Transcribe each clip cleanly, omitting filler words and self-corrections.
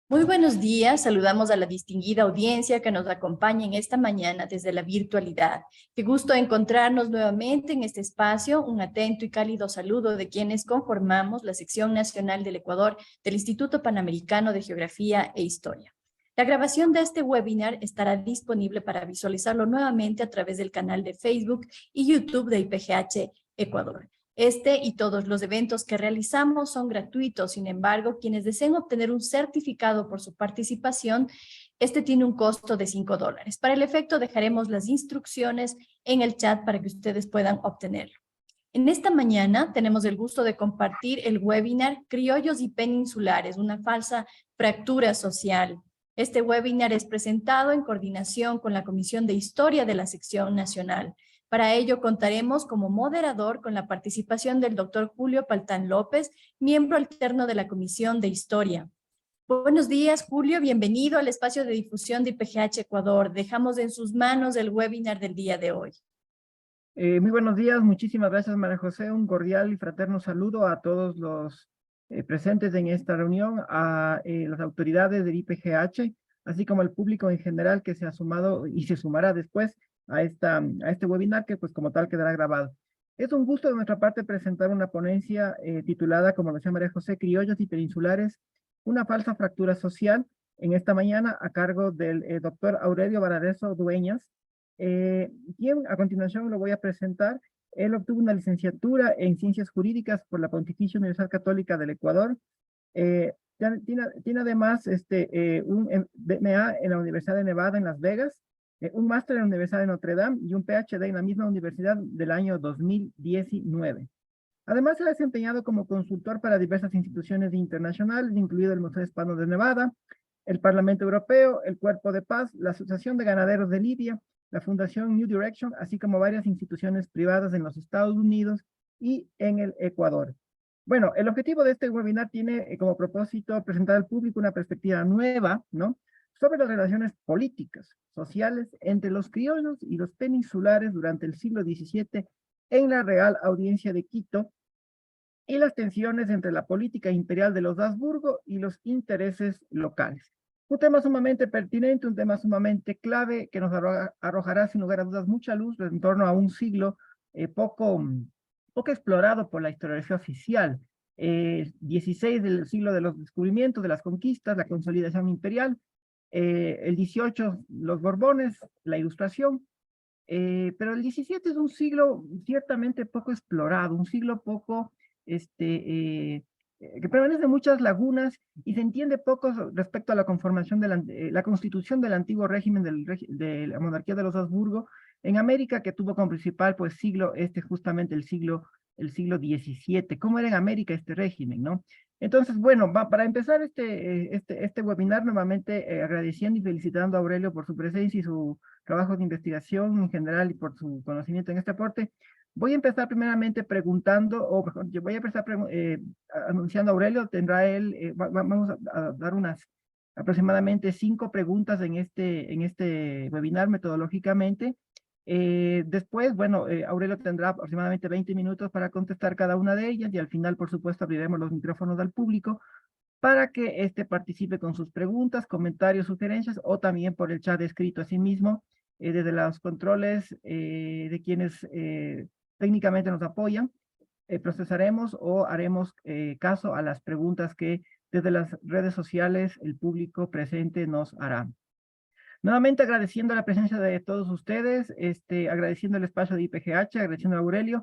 Muy buenos días, saludamos a la distinguida audiencia que nos acompaña en esta mañana desde la virtualidad. Qué gusto encontrarnos nuevamente en este espacio, un atento y cálido saludo de quienes conformamos la sección nacional del Ecuador del Instituto Panamericano de Geografía e Historia. La grabación de este webinar estará disponible para visualizarlo nuevamente a través del canal de Facebook y YouTube de IPGH Ecuador. Este y todos los eventos que realizamos son gratuitos. Sin embargo, quienes deseen obtener un certificado por su participación, este tiene un costo de $5. Para el efecto, dejaremos las instrucciones en el chat para que ustedes puedan obtenerlo. En esta mañana tenemos el gusto de compartir el webinar Criollos y Peninsulares, una falsa fractura social. Este webinar es presentado en coordinación con la Comisión de Historia de la Sección Nacional. Para ello contaremos como moderador con la participación del doctor Julio Paltán López, miembro alterno de la Comisión de Historia. Buenos días, Julio. Bienvenido al espacio de difusión de IPGH Ecuador. Dejamos en sus manos el webinar del día de hoy. Muy buenos días, muchísimas gracias María José, un cordial y fraterno saludo a todos los presentes en esta reunión, a las autoridades del IPGH, así como al público en general que se ha sumado y se sumará después a este webinar que pues como tal quedará grabado. Es un gusto de nuestra parte presentar una ponencia titulada, como lo decía María José, Criollos y Peninsulares, una falsa fractura social, en esta mañana a cargo del doctor Aurelio Barareso Dueñas, quien a continuación lo voy a presentar. Él obtuvo una licenciatura en Ciencias Jurídicas por la Pontificia Universidad Católica del Ecuador. Tiene además un MA en la Universidad de Nevada en Las Vegas, un máster en la Universidad de Notre Dame y un PhD en la misma universidad del año 2019. Además, se ha desempeñado como consultor para diversas instituciones internacionales, incluido el Museo Hispano de Nevada, el Parlamento Europeo, el Cuerpo de Paz, la Asociación de Ganaderos de Libia, la Fundación New Direction, así como varias instituciones privadas en los Estados Unidos y en el Ecuador. Bueno, el objetivo de este webinar tiene como propósito presentar al público una perspectiva nueva, ¿no?, sobre las relaciones políticas, sociales entre los criollos y los peninsulares durante el siglo XVII en la Real Audiencia de Quito y las tensiones entre la política imperial de los Habsburgo y los intereses locales. Un tema sumamente pertinente, un tema sumamente clave que nos arrojará sin lugar a dudas mucha luz en torno a un siglo poco explorado por la historiografía oficial. 16 del siglo de los descubrimientos, de las conquistas, la consolidación imperial, el 18 los Borbones, la Ilustración, pero el 17 es un siglo ciertamente poco explorado, un siglo poco que permanece muchas lagunas y se entiende poco respecto a la conformación de la constitución del antiguo régimen de la monarquía de los Habsburgo en América, que tuvo como principal pues siglo justamente el siglo XVII. ¿Cómo era en América este régimen, no? Entonces, bueno, para empezar este webinar, nuevamente agradeciendo y felicitando a Aurelio por su presencia y su trabajo de investigación en general y por su conocimiento en este aporte. Voy a empezar primeramente preguntando, o mejor, yo voy a empezar anunciando a Aurelio, tendrá él, vamos a dar unas aproximadamente 5 preguntas en este webinar metodológicamente. Después, bueno, Aurelio tendrá aproximadamente 20 minutos para contestar cada una de ellas y al final, por supuesto, abriremos los micrófonos al público para que participe con sus preguntas, comentarios, sugerencias o también por el chat escrito a sí mismo, desde los controles de quienes técnicamente nos apoyan, procesaremos o haremos caso a las preguntas que desde las redes sociales el público presente nos hará. Nuevamente agradeciendo la presencia de todos ustedes, agradeciendo el espacio de IPGH, agradeciendo a Aurelio,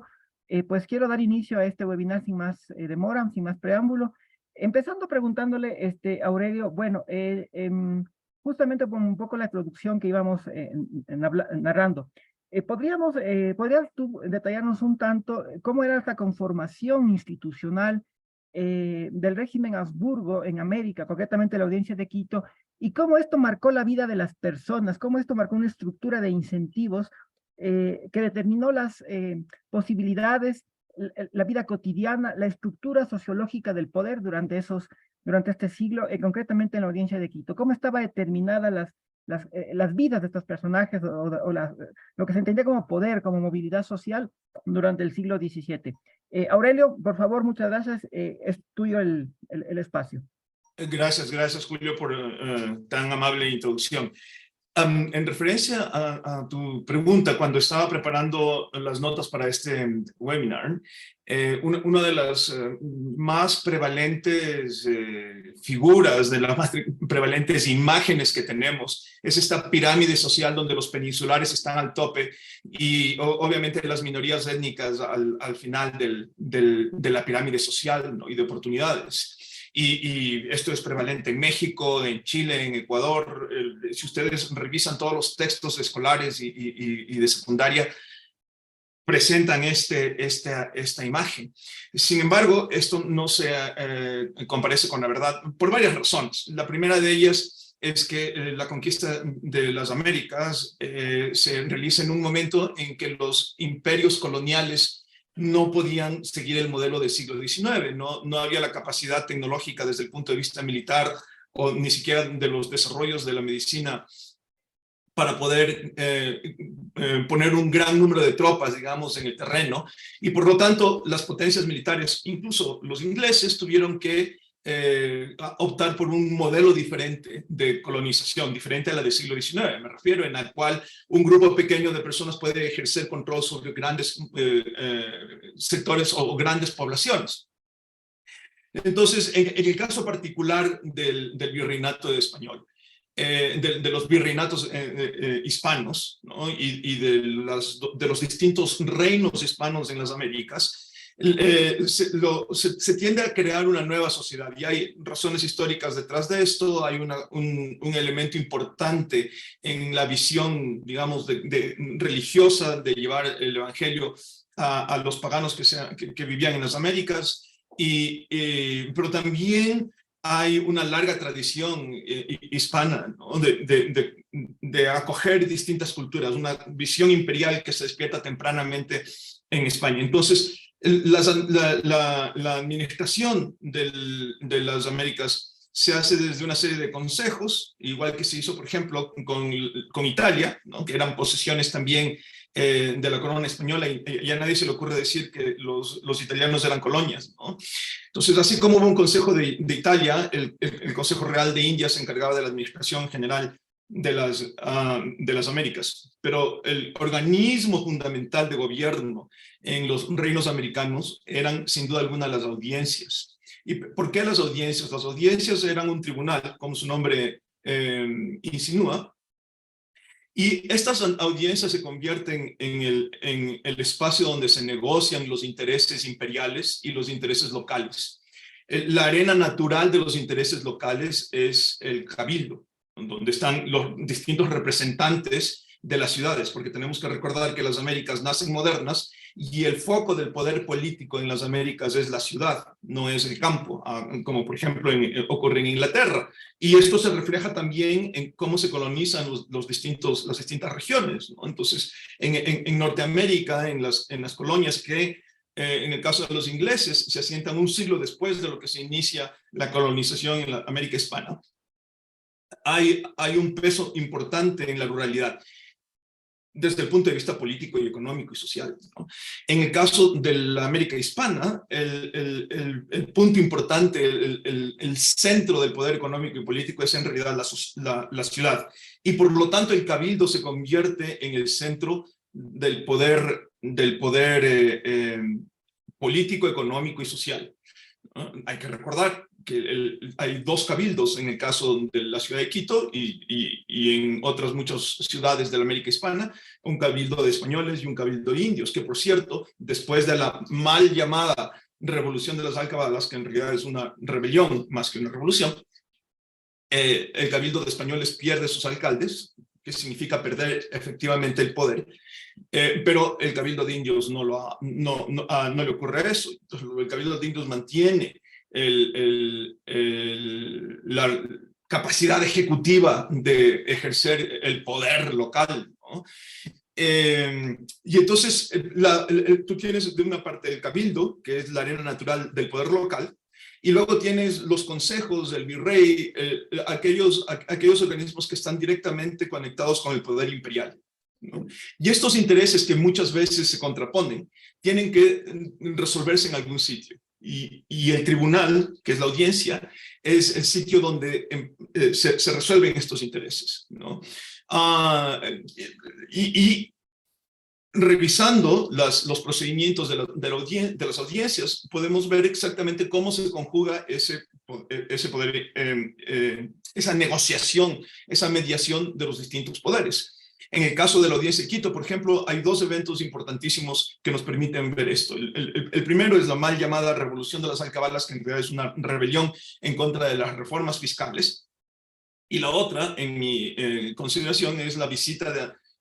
pues quiero dar inicio a este webinar sin más demora, sin más preámbulo, empezando preguntándole, Aurelio, bueno, justamente por un poco la introducción que íbamos narrando, ¿podrías tú detallarnos un tanto cómo era esta conformación institucional del régimen Habsburgo en América, concretamente la Audiencia de Quito, y cómo esto marcó la vida de las personas, cómo esto marcó una estructura de incentivos que determinó las posibilidades, la vida cotidiana, la estructura sociológica del poder durante este siglo, concretamente en la Audiencia de Quito? ¿Cómo estaba determinada las vidas de estos personajes lo que se entendía como poder, como movilidad social durante el siglo XVII? Aurelio, por favor, muchas gracias. Es tuyo el espacio. Gracias Julio por tan amable introducción. En referencia a tu pregunta, cuando estaba preparando las notas para este webinar, una de las más prevalentes figuras, de las más prevalentes imágenes que tenemos, es esta pirámide social donde los peninsulares están al tope y obviamente las minorías étnicas al final de la pirámide social, ¿no? Y de oportunidades. Y esto es prevalente en México, en Chile, en Ecuador. Si ustedes revisan todos los textos escolares y de secundaria, presentan esta imagen. Sin embargo, esto no se comparece con la verdad por varias razones. La primera de ellas es que la conquista de las Américas se realiza en un momento en que los imperios coloniales no podían seguir el modelo del siglo XIX, no había la capacidad tecnológica desde el punto de vista militar o ni siquiera de los desarrollos de la medicina para poder poner un gran número de tropas, digamos, en el terreno, y por lo tanto las potencias militares, incluso los ingleses, tuvieron que optar por un modelo diferente de colonización, diferente a la del siglo XIX, me refiero, en la cual un grupo pequeño de personas puede ejercer control sobre grandes sectores o grandes poblaciones. Entonces, en el caso particular del virreinato español, de los virreinatos hispanos, ¿no? y de los distintos reinos hispanos en las Américas, se tiende a crear una nueva sociedad y hay razones históricas detrás de esto. Hay un elemento importante en la visión, digamos, religiosa de llevar el evangelio a los paganos que vivían en las Américas, pero también hay una larga tradición hispana, ¿no? de acoger distintas culturas, una visión imperial que se despierta tempranamente en España. Entonces, la administración de las Américas se hace desde una serie de consejos, igual que se hizo, por ejemplo, con Italia, ¿no? Que eran posesiones también de la corona española, y a nadie se le ocurre decir que los italianos eran colonias, ¿no? Entonces, así como hubo un consejo de Italia, el Consejo Real de Indias se encargaba de la administración general de las Américas, pero el organismo fundamental de gobierno en los reinos americanos eran sin duda alguna las audiencias. ¿Y por qué las audiencias? Las audiencias eran un tribunal, como su nombre insinúa, y estas audiencias se convierten en el espacio donde se negocian los intereses imperiales y los intereses locales. La arena natural de los intereses locales es el cabildo, donde están los distintos representantes de las ciudades, porque tenemos que recordar que las Américas nacen modernas y el foco del poder político en las Américas es la ciudad, no es el campo, como por ejemplo ocurre en Inglaterra. Y esto se refleja también en cómo se colonizan las distintas regiones, ¿no? Entonces, en Norteamérica, en las colonias que en el caso de los ingleses se asientan un siglo después de lo que se inicia la colonización en la América hispana, hay un peso importante en la ruralidad desde el punto de vista político y económico y social, ¿no? En el caso de la América hispana, el punto importante, el centro del poder económico y político es en realidad la ciudad, y por lo tanto el cabildo se convierte en el centro del poder político, económico y social, ¿no? Hay que recordar que hay dos cabildos en el caso de la ciudad de Quito y en otras muchas ciudades de la América hispana, un cabildo de españoles y un cabildo de indios, que por cierto, después de la mal llamada revolución de las alcabalas, que en realidad es una rebelión más que una revolución, el cabildo de españoles pierde sus alcaldes, que significa perder efectivamente el poder, pero el cabildo de indios no le ocurre eso. Entonces, el cabildo de indios mantiene la capacidad ejecutiva de ejercer el poder local, ¿no? Y entonces tú tienes de una parte el cabildo, que es la arena natural del poder local, y luego tienes los consejos del virrey, aquellos organismos que están directamente conectados con el poder imperial, ¿no? Y estos intereses que muchas veces se contraponen, tienen que resolverse en algún sitio. y el tribunal, que es la audiencia, es el sitio donde se resuelven estos intereses, ¿no? Y revisando los procedimientos de las audiencias, podemos ver exactamente cómo se conjuga ese poder, esa negociación, esa mediación de los distintos poderes. En el caso de la audiencia de Quito, por ejemplo, hay dos eventos importantísimos que nos permiten ver esto. El primero es la mal llamada Revolución de las Alcabalas, que en realidad es una rebelión en contra de las reformas fiscales. Y la otra, en mi consideración, es la visita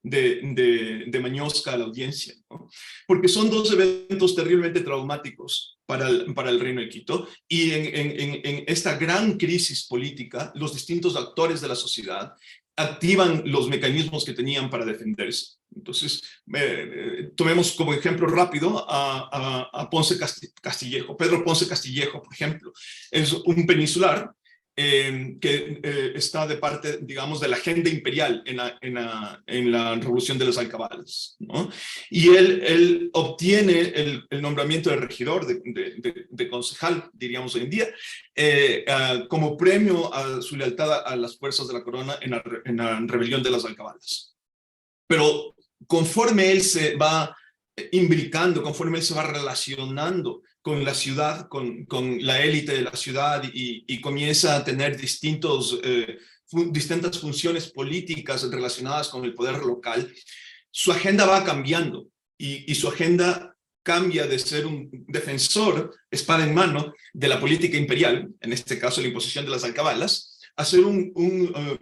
de Mañosca a la audiencia, ¿no? Porque son dos eventos terriblemente traumáticos para el Reino de Quito, y en esta gran crisis política, los distintos actores de la sociedad activan los mecanismos que tenían para defenderse. Entonces, tomemos como ejemplo rápido a Ponce Castillejo. Pedro Ponce Castillejo, por ejemplo, es un peninsular que está de parte, digamos, de la agenda imperial en la Revolución de las Alcabalas, ¿no? Y él obtiene el nombramiento de regidor, de concejal, diríamos hoy en día, como premio a su lealtad a las fuerzas de la corona en la Rebelión de las Alcabalas. Pero conforme él se va imbricando, conforme él se va relacionando con la ciudad, con la élite de la ciudad, y comienza a tener distintas funciones políticas relacionadas con el poder local, su agenda va cambiando, y su agenda cambia de ser un defensor, espada en mano, de la política imperial, en este caso la imposición de las alcabalas, a ser un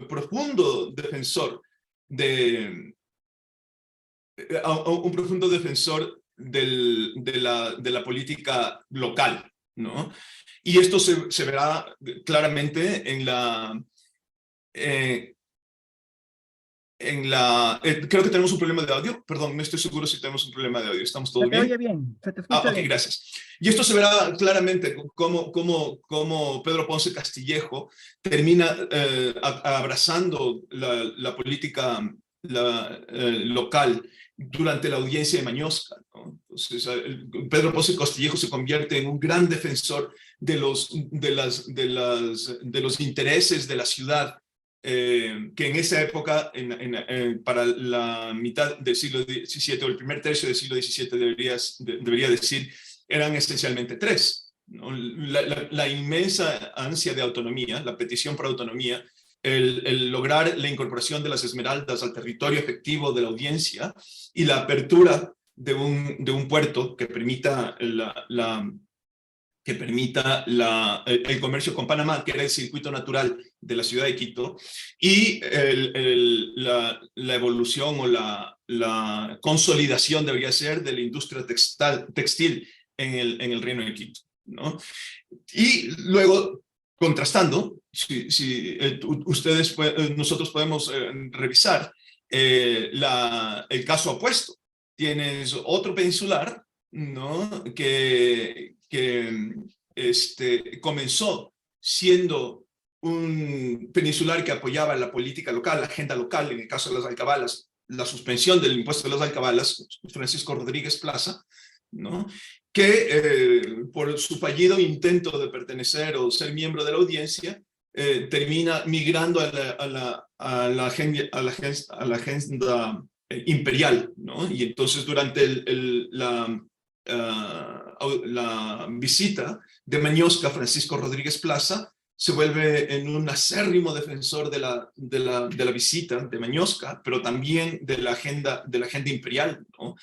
profundo defensor de la política local, ¿no? Y esto se verá claramente creo que tenemos un problema de audio. Perdón, no estoy seguro si tenemos un problema de audio. ¿Estamos todo bien? Se te oye bien, se te escucha ok, bien. gracias. Y esto se verá claramente cómo Pedro Ponce Castillejo termina abrazando la política local durante la audiencia de Mañosca, ¿no? Entonces, Pedro Ponce Castillejo se convierte en un gran defensor de los intereses de la ciudad, que en esa época, para la mitad del siglo XVII o el primer tercio del siglo XVII, debería decir, eran esencialmente tres, ¿no? La inmensa ansia de autonomía, la petición por autonomía, el lograr la incorporación de las Esmeraldas al territorio efectivo de la audiencia, y la apertura de un puerto que permita el comercio con Panamá, que era el circuito natural de la ciudad de Quito, y la evolución o la consolidación, debería ser, de la industria textil en el Reino de Quito, ¿no? Y luego, contrastando, nosotros podemos revisar el caso opuesto. Tienes otro peninsular, ¿no? que comenzó siendo un peninsular que apoyaba la política local, la agenda local, en el caso de las alcabalas, la suspensión del impuesto de las alcabalas, Francisco Rodríguez Plaza, ¿no? Que por su fallido intento de pertenecer o ser miembro de la audiencia, termina migrando a la agenda imperial, ¿no? Y entonces durante la visita de Mañosca, Francisco Rodríguez Plaza se vuelve en un acérrimo defensor de la visita de Mañosca, pero también de la agenda imperial, ¿no?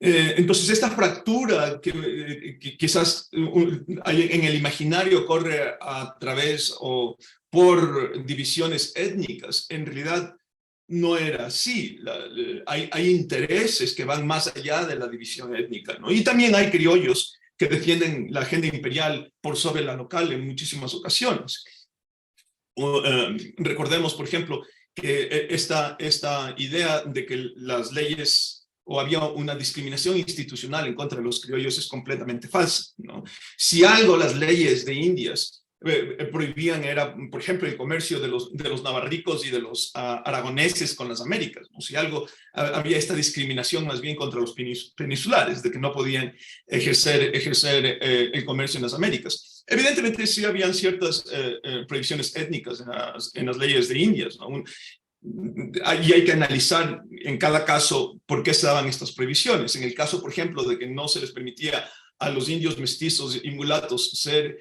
Entonces esta fractura que quizás en el imaginario corre a través o por divisiones étnicas, en realidad no era así. Hay intereses que van más allá de la división étnica, ¿no? Y también hay criollos que defienden la agenda imperial por sobre la local en muchísimas ocasiones. Recordemos, por ejemplo, que esta idea de que las leyes o había una discriminación institucional en contra de los criollos es completamente falsa, ¿no? Si algo las leyes de Indias prohibían era, por ejemplo, el comercio de los navarricos y de los aragoneses con las Américas, ¿no? Si algo, había esta discriminación más bien contra los peninsulares, de que no podían ejercer el comercio en las Américas. Evidentemente sí habían ciertas prohibiciones étnicas en las leyes de Indias, ¿no? Y hay que analizar en cada caso por qué se daban estas prohibiciones. En el caso, por ejemplo, de que no se les permitía a los indios mestizos y mulatos ser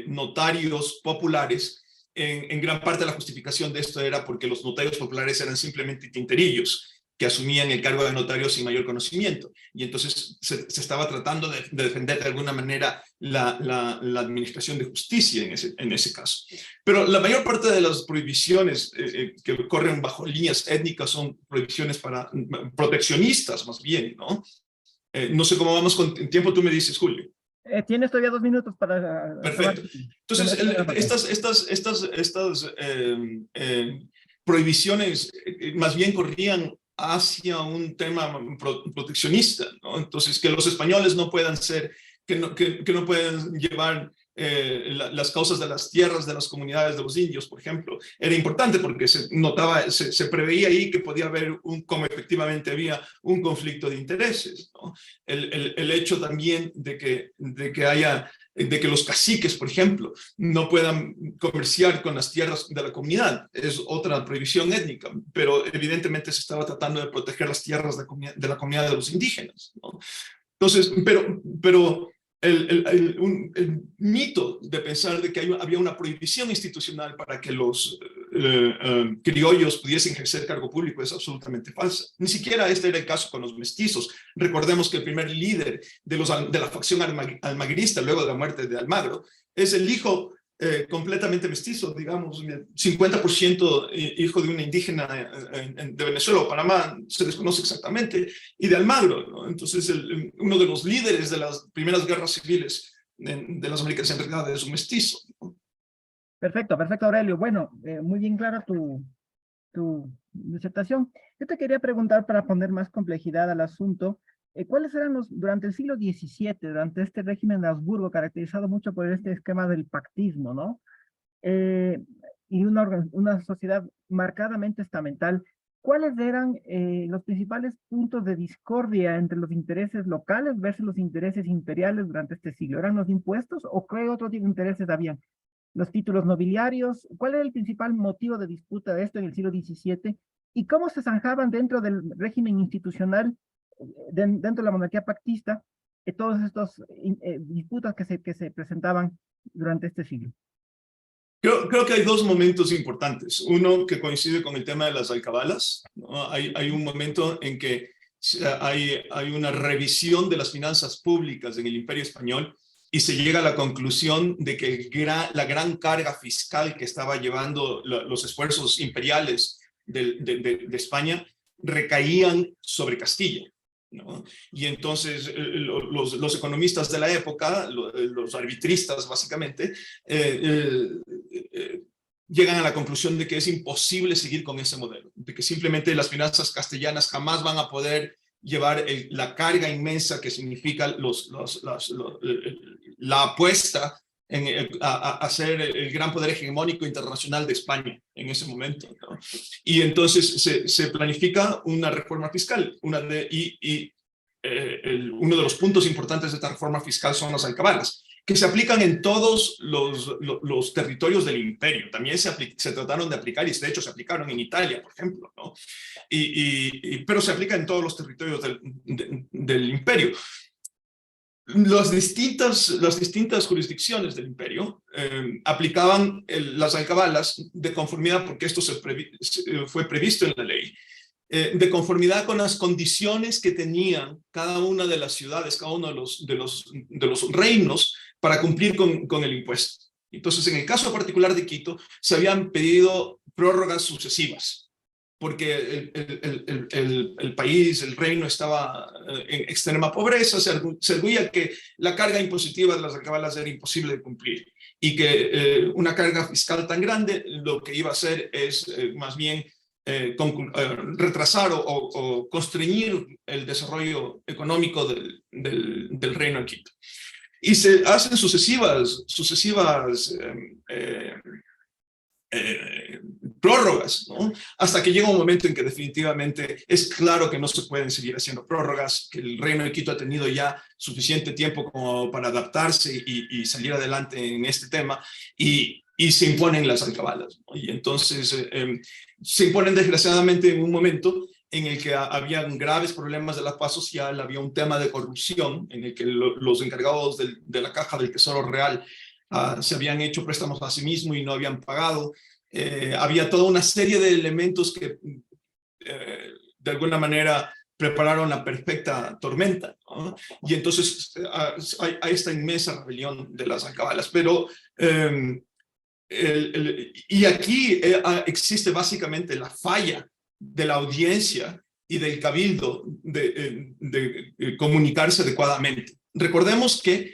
notarios populares, en gran parte la justificación de esto era porque los notarios populares eran simplemente tinterillos que asumían el cargo de notario sin mayor conocimiento. Y entonces se estaba tratando de defender de alguna manera la administración de justicia en ese caso. Pero la mayor parte de las prohibiciones que corren bajo líneas étnicas son prohibiciones proteccionistas más bien, ¿no? No sé cómo vamos con tiempo, tú me dices, Julio. Tienes todavía 2 minutos para... Perfecto. Entonces, estas prohibiciones más bien corrían hacia un tema proteccionista, ¿no? Entonces, que los españoles no puedan ser, que no puedan llevar las causas de las tierras de las comunidades de los indios, por ejemplo, era importante porque se preveía ahí que podía haber como efectivamente había un conflicto de intereses, ¿no? El hecho también de que los caciques, por ejemplo, no puedan comerciar con las tierras de la comunidad es otra prohibición étnica, pero evidentemente se estaba tratando de proteger las tierras de la comunidad de los indígenas, ¿no? Entonces, pero el mito de pensar de que había una prohibición institucional para que los criollos pudiesen ejercer cargo público es absolutamente falsa. Ni siquiera este era el caso con los mestizos. Recordemos que el primer líder de la facción almagrista, luego de la muerte de Almagro, es el hijo completamente mestizo, digamos, 50% hijo de una indígena de Venezuela o Panamá, se desconoce exactamente, y de Almagro, ¿no? Entonces, uno de los líderes de las primeras guerras civiles de las Américas en realidad es un mestizo, ¿no? Perfecto, Aurelio. Bueno, muy bien clara tu disertación. Yo te quería preguntar, para poner más complejidad al asunto, ¿cuáles eran durante el siglo XVII, durante este régimen de Habsburgo, caracterizado mucho por este esquema del pactismo, ¿no? Y una sociedad marcadamente estamental, ¿cuáles eran los principales puntos de discordia entre los intereses locales versus los intereses imperiales durante este siglo? ¿Eran los impuestos o qué otro tipo de intereses habían? ¿Los títulos nobiliarios? ¿Cuál era el principal motivo de disputa de esto en el siglo XVII? ¿Y cómo se zanjaban dentro del régimen institucional, dentro de la monarquía pactista, todas estas disputas que se presentaban durante este siglo? Creo que hay dos momentos importantes. Uno que coincide con el tema de las alcabalas, ¿no? Hay un momento en que hay una revisión de las finanzas públicas en el Imperio Español y se llega a la conclusión de que la gran carga fiscal que estaba llevando los esfuerzos imperiales de España recaían sobre Castilla, ¿no? Y entonces los economistas de la época, los arbitristas básicamente, llegan a la conclusión de que es imposible seguir con ese modelo, de que simplemente las finanzas castellanas jamás van a poder llevar la carga inmensa que significa la apuesta a ser el gran poder hegemónico internacional de España en ese momento, ¿no? Y entonces se planifica una reforma fiscal, uno de los puntos importantes de esta reforma fiscal son las alcabalas, que se aplican en todos los territorios del imperio. También se trataron de aplicar, y de hecho se aplicaron en Italia, por ejemplo, ¿no? Pero se aplica en todos los territorios del imperio. Las distintas jurisdicciones del imperio aplicaban las alcabalas de conformidad, porque esto fue previsto en la ley, de conformidad con las condiciones que tenían cada una de las ciudades, cada uno de los reinos para cumplir con el impuesto. Entonces, en el caso particular de Quito, se habían pedido prórrogas sucesivas, porque el país, el reino estaba en extrema pobreza, se arguía que la carga impositiva de las alcabalas era imposible de cumplir y que una carga fiscal tan grande lo que iba a hacer es más bien retrasar o constreñir el desarrollo económico del reino en Quito. Y se hacen sucesivas prórrogas, ¿no? Hasta que llega un momento en que definitivamente es claro que no se pueden seguir haciendo prórrogas, que el Reino de Quito ha tenido ya suficiente tiempo como para adaptarse y salir adelante en este tema, y se imponen las alcabalas, ¿no? Y entonces se imponen desgraciadamente en un momento en el que había graves problemas de la paz social, había un tema de corrupción en el que los encargados de la Caja del Tesoro Real se habían hecho préstamos a sí mismos y no habían pagado. Había toda una serie de elementos que de alguna manera prepararon la perfecta tormenta, ¿no? Y entonces hay esta inmensa rebelión de las alcabalas. Pero y aquí existe básicamente la falla de la audiencia y del cabildo de comunicarse adecuadamente. Recordemos que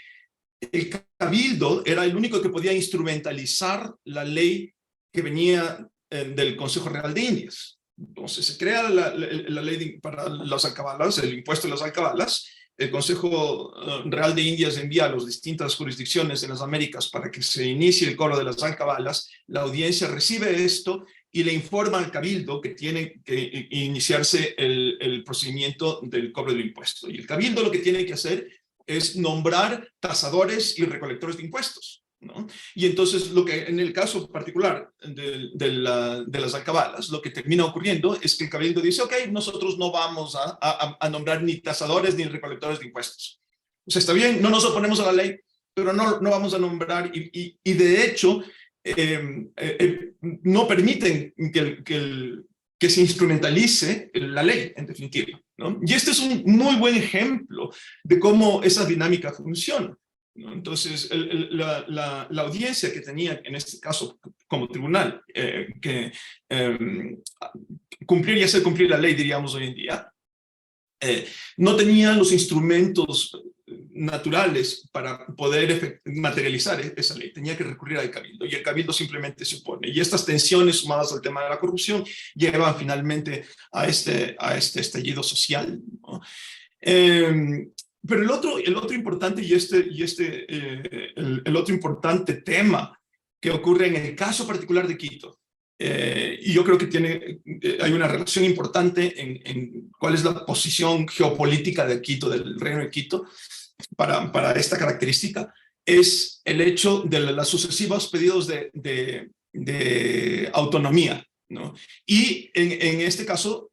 el cabildo era el único que podía instrumentalizar la ley que venía del Consejo Real de Indias. Entonces se crea la ley para las alcabalas, el impuesto de las alcabalas. El Consejo Real de Indias envía a las distintas jurisdicciones en las Américas para que se inicie el cobro de las alcabalas. La audiencia recibe esto y le informa al cabildo que tiene que iniciarse el procedimiento del cobro del impuesto. Y el cabildo lo que tiene que hacer es nombrar tasadores y recolectores de impuestos, ¿no? Y entonces lo que en el caso particular de las alcabalas, lo que termina ocurriendo es que el cabildo dice, ok, nosotros no vamos a nombrar ni tasadores ni recolectores de impuestos. O sea, está bien, no nos oponemos a la ley, pero no vamos a nombrar, y de hecho no permiten que se instrumentalice la ley, en definitiva, ¿no? Y este es un muy buen ejemplo de cómo esa dinámica funciona, ¿no? Entonces, la audiencia que tenía, en este caso, como tribunal, que cumplir y hacer cumplir la ley, diríamos hoy en día, no tenía los instrumentos naturales para poder materializar esa ley. Tenía que recurrir al cabildo, y el cabildo simplemente se opone. Y estas tensiones sumadas al tema de la corrupción llevan finalmente a este estallido social, ¿no? Pero el otro importante el otro importante tema que ocurre en el caso particular de Quito, y yo creo que hay una relación importante en cuál es la posición geopolítica de Quito, del Reino de Quito, para esta característica, es el hecho de los sucesivos pedidos de autonomía, ¿no? Y en este caso,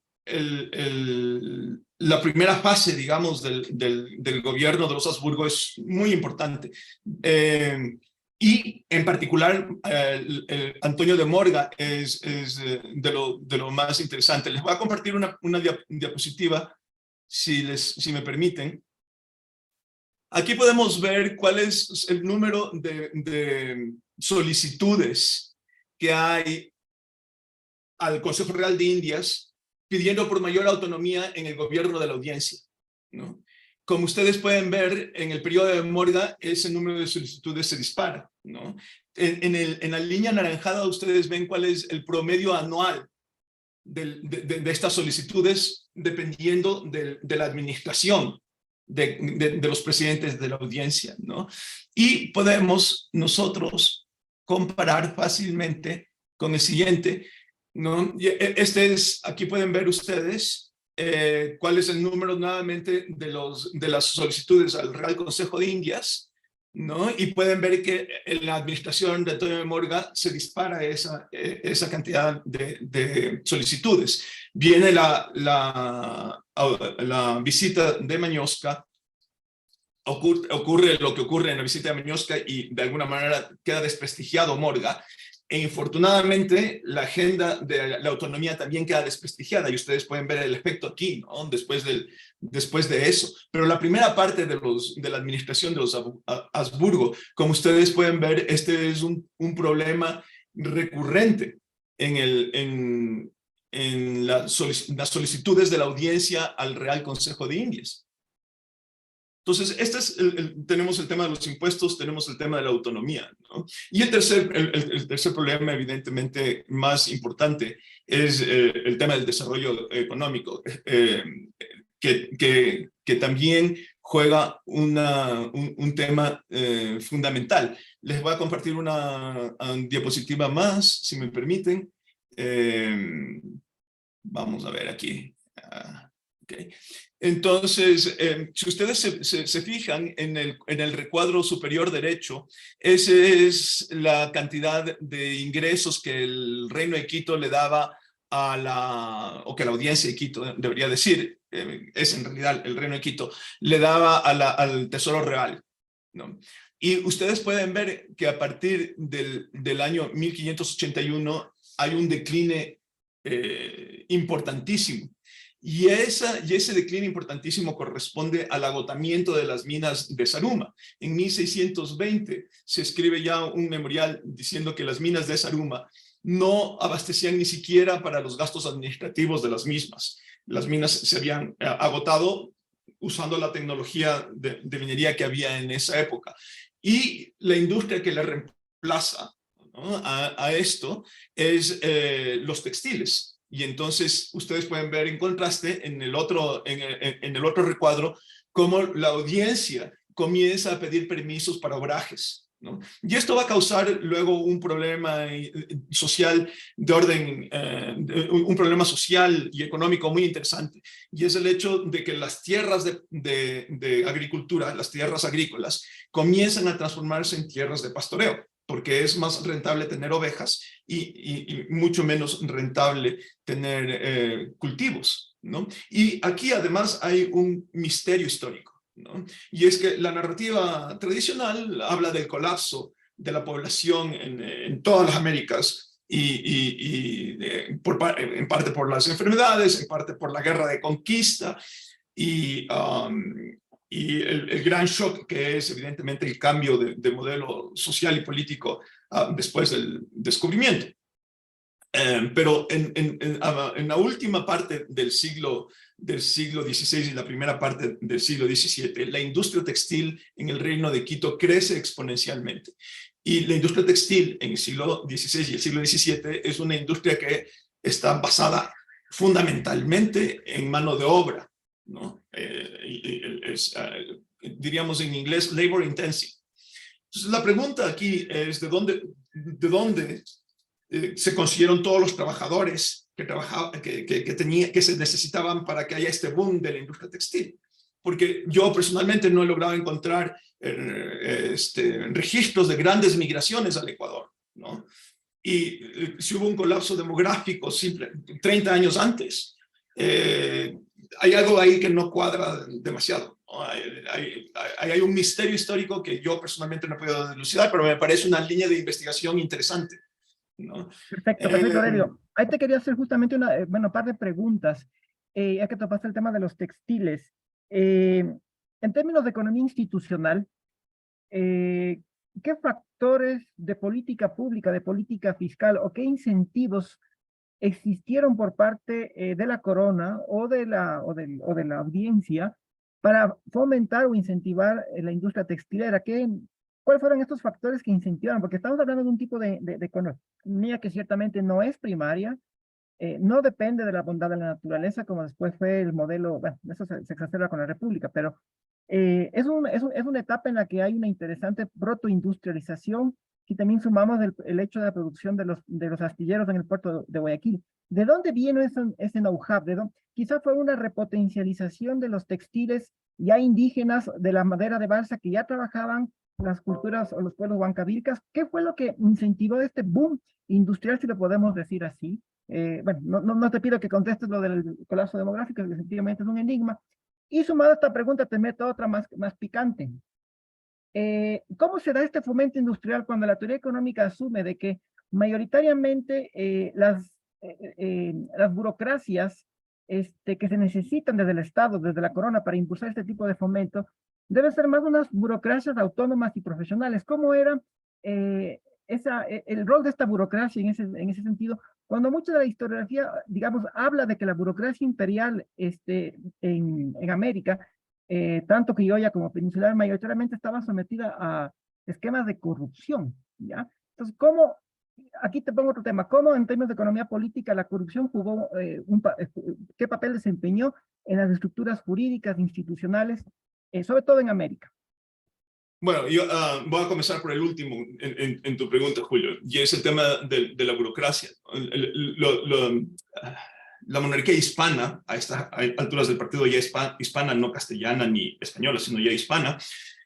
la primera fase, digamos, del gobierno de los Habsburgo es muy importante. Y en particular, Antonio de Morga es de lo más interesante. Les voy a compartir una diapositiva, si me permiten. Aquí podemos ver cuál es el número de solicitudes que hay al Consejo Real de Indias pidiendo por mayor autonomía en el gobierno de la audiencia, ¿no? Como ustedes pueden ver, en el periodo de Morga, ese número de solicitudes se dispara, ¿no? En la línea anaranjada ustedes ven cuál es el promedio anual de estas solicitudes, dependiendo de la administración de los presidentes de la audiencia, ¿no? Y podemos nosotros comparar fácilmente con el siguiente, ¿no? Aquí pueden ver ustedes cuál es el número nuevamente de las solicitudes al Real Consejo de Indias, ¿no? Y pueden ver que en la administración de Antonio de Morga se dispara esa cantidad de solicitudes. Viene la visita de Mañosca, ocurre lo que ocurre en la visita de Mañosca y de alguna manera queda desprestigiado Morga. E infortunadamente, la agenda de la autonomía también queda desprestigiada, y ustedes pueden ver el efecto aquí, ¿no? Después de eso. Pero la primera parte de la administración de los Habsburgo, como ustedes pueden ver, este es un problema recurrente en las solicitudes de la audiencia al Real Consejo de Indias. Entonces, tenemos el tema de los impuestos, tenemos el tema de la autonomía, ¿no? Y el tercer problema, evidentemente más importante, es el tema del desarrollo económico, que también juega un tema fundamental. Les voy a compartir una diapositiva más, si me permiten. Vamos a ver aquí. Okay. Entonces, si ustedes se fijan en el recuadro superior derecho, esa es la cantidad de ingresos que el Reino de Quito le daba o que la audiencia de Quito debería decir, es en realidad el Reino de Quito, le daba al Tesoro Real, ¿no? Y ustedes pueden ver que a partir del año 1581 hay un decline importantísimo. Y ese decline importantísimo corresponde al agotamiento de las minas de Zaruma. En 1620 se escribe ya un memorial diciendo que las minas de Zaruma no abastecían ni siquiera para los gastos administrativos de las mismas. Las minas se habían agotado usando la tecnología de minería que había en esa época. Y la industria que le reemplaza, ¿no?, a esto es los textiles. Y entonces ustedes pueden ver en contraste en el otro recuadro cómo la audiencia comienza a pedir permisos para obrajes, ¿no? Y esto va a causar luego un problema social de orden, un problema social y económico muy interesante. Y es el hecho de que las tierras de agricultura, las tierras agrícolas, comienzan a transformarse en tierras de pastoreo, porque es más rentable tener ovejas y mucho menos rentable tener cultivos, ¿no? Y aquí además hay un misterio histórico, ¿no? Y es que la narrativa tradicional habla del colapso de la población en todas las Américas en parte por las enfermedades, en parte por la guerra de conquista y el gran shock que es evidentemente el cambio de modelo social y político después del descubrimiento. Pero en la última parte del siglo XVI y la primera parte del siglo XVII, la industria textil en el Reino de Quito crece exponencialmente. Y la industria textil en el siglo XVI y el siglo XVII es una industria que está basada fundamentalmente en mano de obra, ¿no? Diríamos en inglés labor intensive. Entonces la pregunta aquí es de dónde se consiguieron todos los trabajadores que se necesitaban para que haya este boom de la industria textil. Porque yo personalmente no he logrado encontrar registros de grandes migraciones al Ecuador, ¿no? Y si hubo un colapso demográfico 30 años antes, hay algo ahí que no cuadra demasiado, ¿no? Hay un misterio histórico que yo personalmente no he podido dilucidar, pero me parece una línea de investigación interesante, ¿no? Perfecto, Delio. Ahí te quería hacer justamente un par de preguntas, ya que topaste el tema de los textiles. En términos de economía institucional, ¿qué factores de política pública, de política fiscal o qué incentivos existieron por parte de la corona o de la audiencia para fomentar o incentivar la industria textilera? ¿Cuáles fueron estos factores que incentivaron? Porque estamos hablando de un tipo de economía que ciertamente no es primaria, no depende de la bondad de la naturaleza, como después fue el modelo, bueno, eso se exacerba con la República, pero es una etapa en la que hay una interesante protoindustrialización y también sumamos el hecho de la producción de los astilleros en el puerto de Guayaquil. ¿De dónde viene ese know-how? Quizás fue una repotencialización de los textiles ya indígenas, de la madera de balsa que ya trabajaban las culturas o los pueblos huancavilcas. ¿Qué fue lo que incentivó este boom industrial, si lo podemos decir así? Bueno, no te pido que contestes lo del colapso demográfico, que sencillamente es un enigma. Y sumado a esta pregunta, te meto otra más picante. ¿Cómo se da este fomento industrial cuando la teoría económica asume de que mayoritariamente las burocracias que se necesitan desde el Estado, desde la corona para impulsar este tipo de fomento, deben ser más unas burocracias autónomas y profesionales? ¿Cómo era el rol de esta burocracia en ese sentido? Cuando mucha de la historiografía, digamos, habla de que la burocracia imperial en América, tanto criolla como peninsular, mayoritariamente estaba sometida a esquemas de corrupción, ¿ya? Entonces, aquí te pongo otro tema, ¿cómo en términos de economía política la corrupción jugó, qué papel desempeñó en las estructuras jurídicas, institucionales sobre todo en América. Bueno, yo voy a comenzar por el último en tu pregunta, Julio, y es el tema de la burocracia. La monarquía hispana, a estas alturas del partido ya hispana, no castellana ni española, sino ya hispana,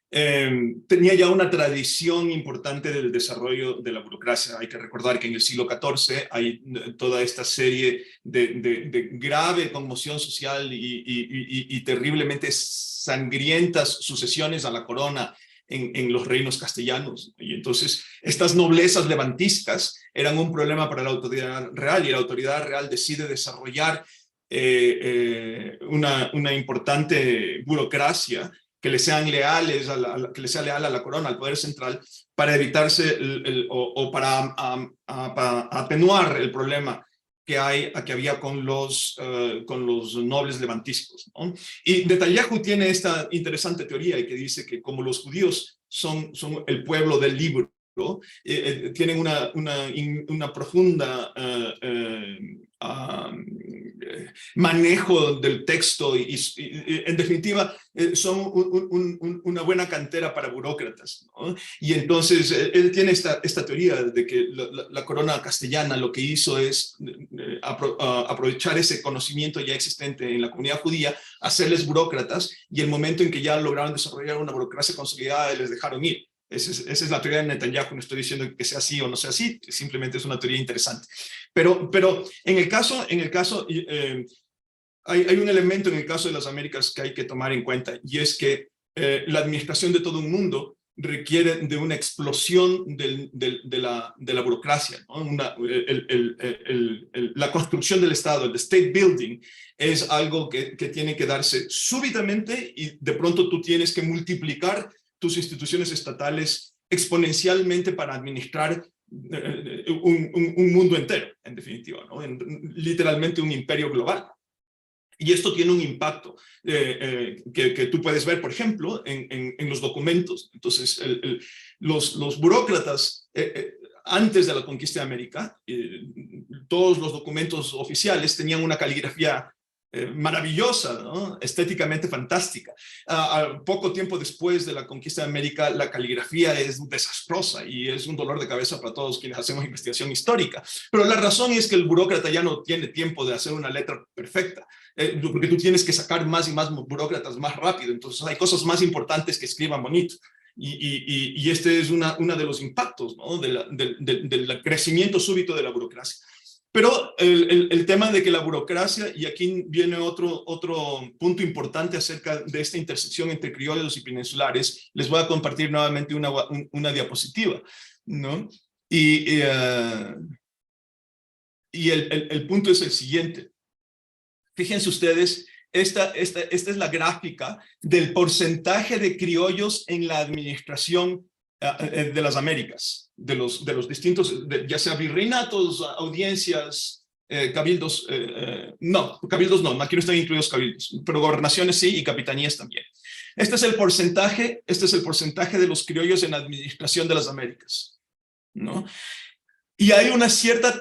tenía ya una tradición importante del desarrollo de la burocracia. Hay que recordar que en el siglo XIV hay toda esta serie de grave conmoción social y terriblemente sangrientas sucesiones a la corona en los reinos castellanos. Y entonces estas noblezas levantiscas eran un problema para la autoridad real, y la autoridad real decide desarrollar una importante burocracia que le sean leales que le sea leal a la corona, al poder central, para evitarse o para atenuar el problema que había con los nobles levantiscos, ¿no? Y Netanyahu tiene esta interesante teoría que dice que como los judíos son el pueblo del libro, ¿no? Tienen una profunda manejo del texto y en definitiva son una buena cantera para burócratas, ¿no? Y entonces él tiene esta teoría de que la corona castellana lo que hizo es aprovechar ese conocimiento ya existente en la comunidad judía, hacerles burócratas, y el momento en que ya lograron desarrollar una burocracia consolidada les dejaron ir. Esa es la teoría de Netanyahu. No estoy diciendo que sea así o no sea así, simplemente es una teoría interesante. Pero en el caso hay un elemento en el caso de las Américas que hay que tomar en cuenta, y es que la administración de todo un mundo requiere de una explosión de la burocracia, ¿no? La construcción del Estado, el state building, es algo que tiene que darse súbitamente, y de pronto tú tienes que multiplicar tus instituciones estatales exponencialmente para administrar un mundo entero, en definitiva, ¿no? Literalmente un imperio global. Y esto tiene un impacto que tú puedes ver, por ejemplo, en los documentos. Entonces, los burócratas, antes de la conquista de América, todos los documentos oficiales tenían una caligrafía maravillosa, ¿no? Estéticamente fantástica. Poco tiempo después de la conquista de América, la caligrafía es desastrosa y es un dolor de cabeza para todos quienes hacemos investigación histórica. Pero la razón es que el burócrata ya no tiene tiempo de hacer una letra perfecta, porque tú tienes que sacar más y más burócratas más rápido. Entonces hay cosas más importantes que escriban bonito. Y este es uno de los impactos, ¿no? del crecimiento súbito de la burocracia. Pero el tema de que la burocracia, y aquí viene otro punto importante acerca de esta intersección entre criollos y peninsulares, les voy a compartir nuevamente una diapositiva, ¿no? Y el punto es el siguiente. Fíjense ustedes, esta es la gráfica del porcentaje de criollos en la administración de las Américas, de los distintos, ya sea virreinatos, audiencias, cabildos, cabildos no, aquí no están incluidos cabildos, pero gobernaciones sí, y capitanías también. Este es el porcentaje de los criollos en la administración de las Américas, ¿no? Y hay una cierta,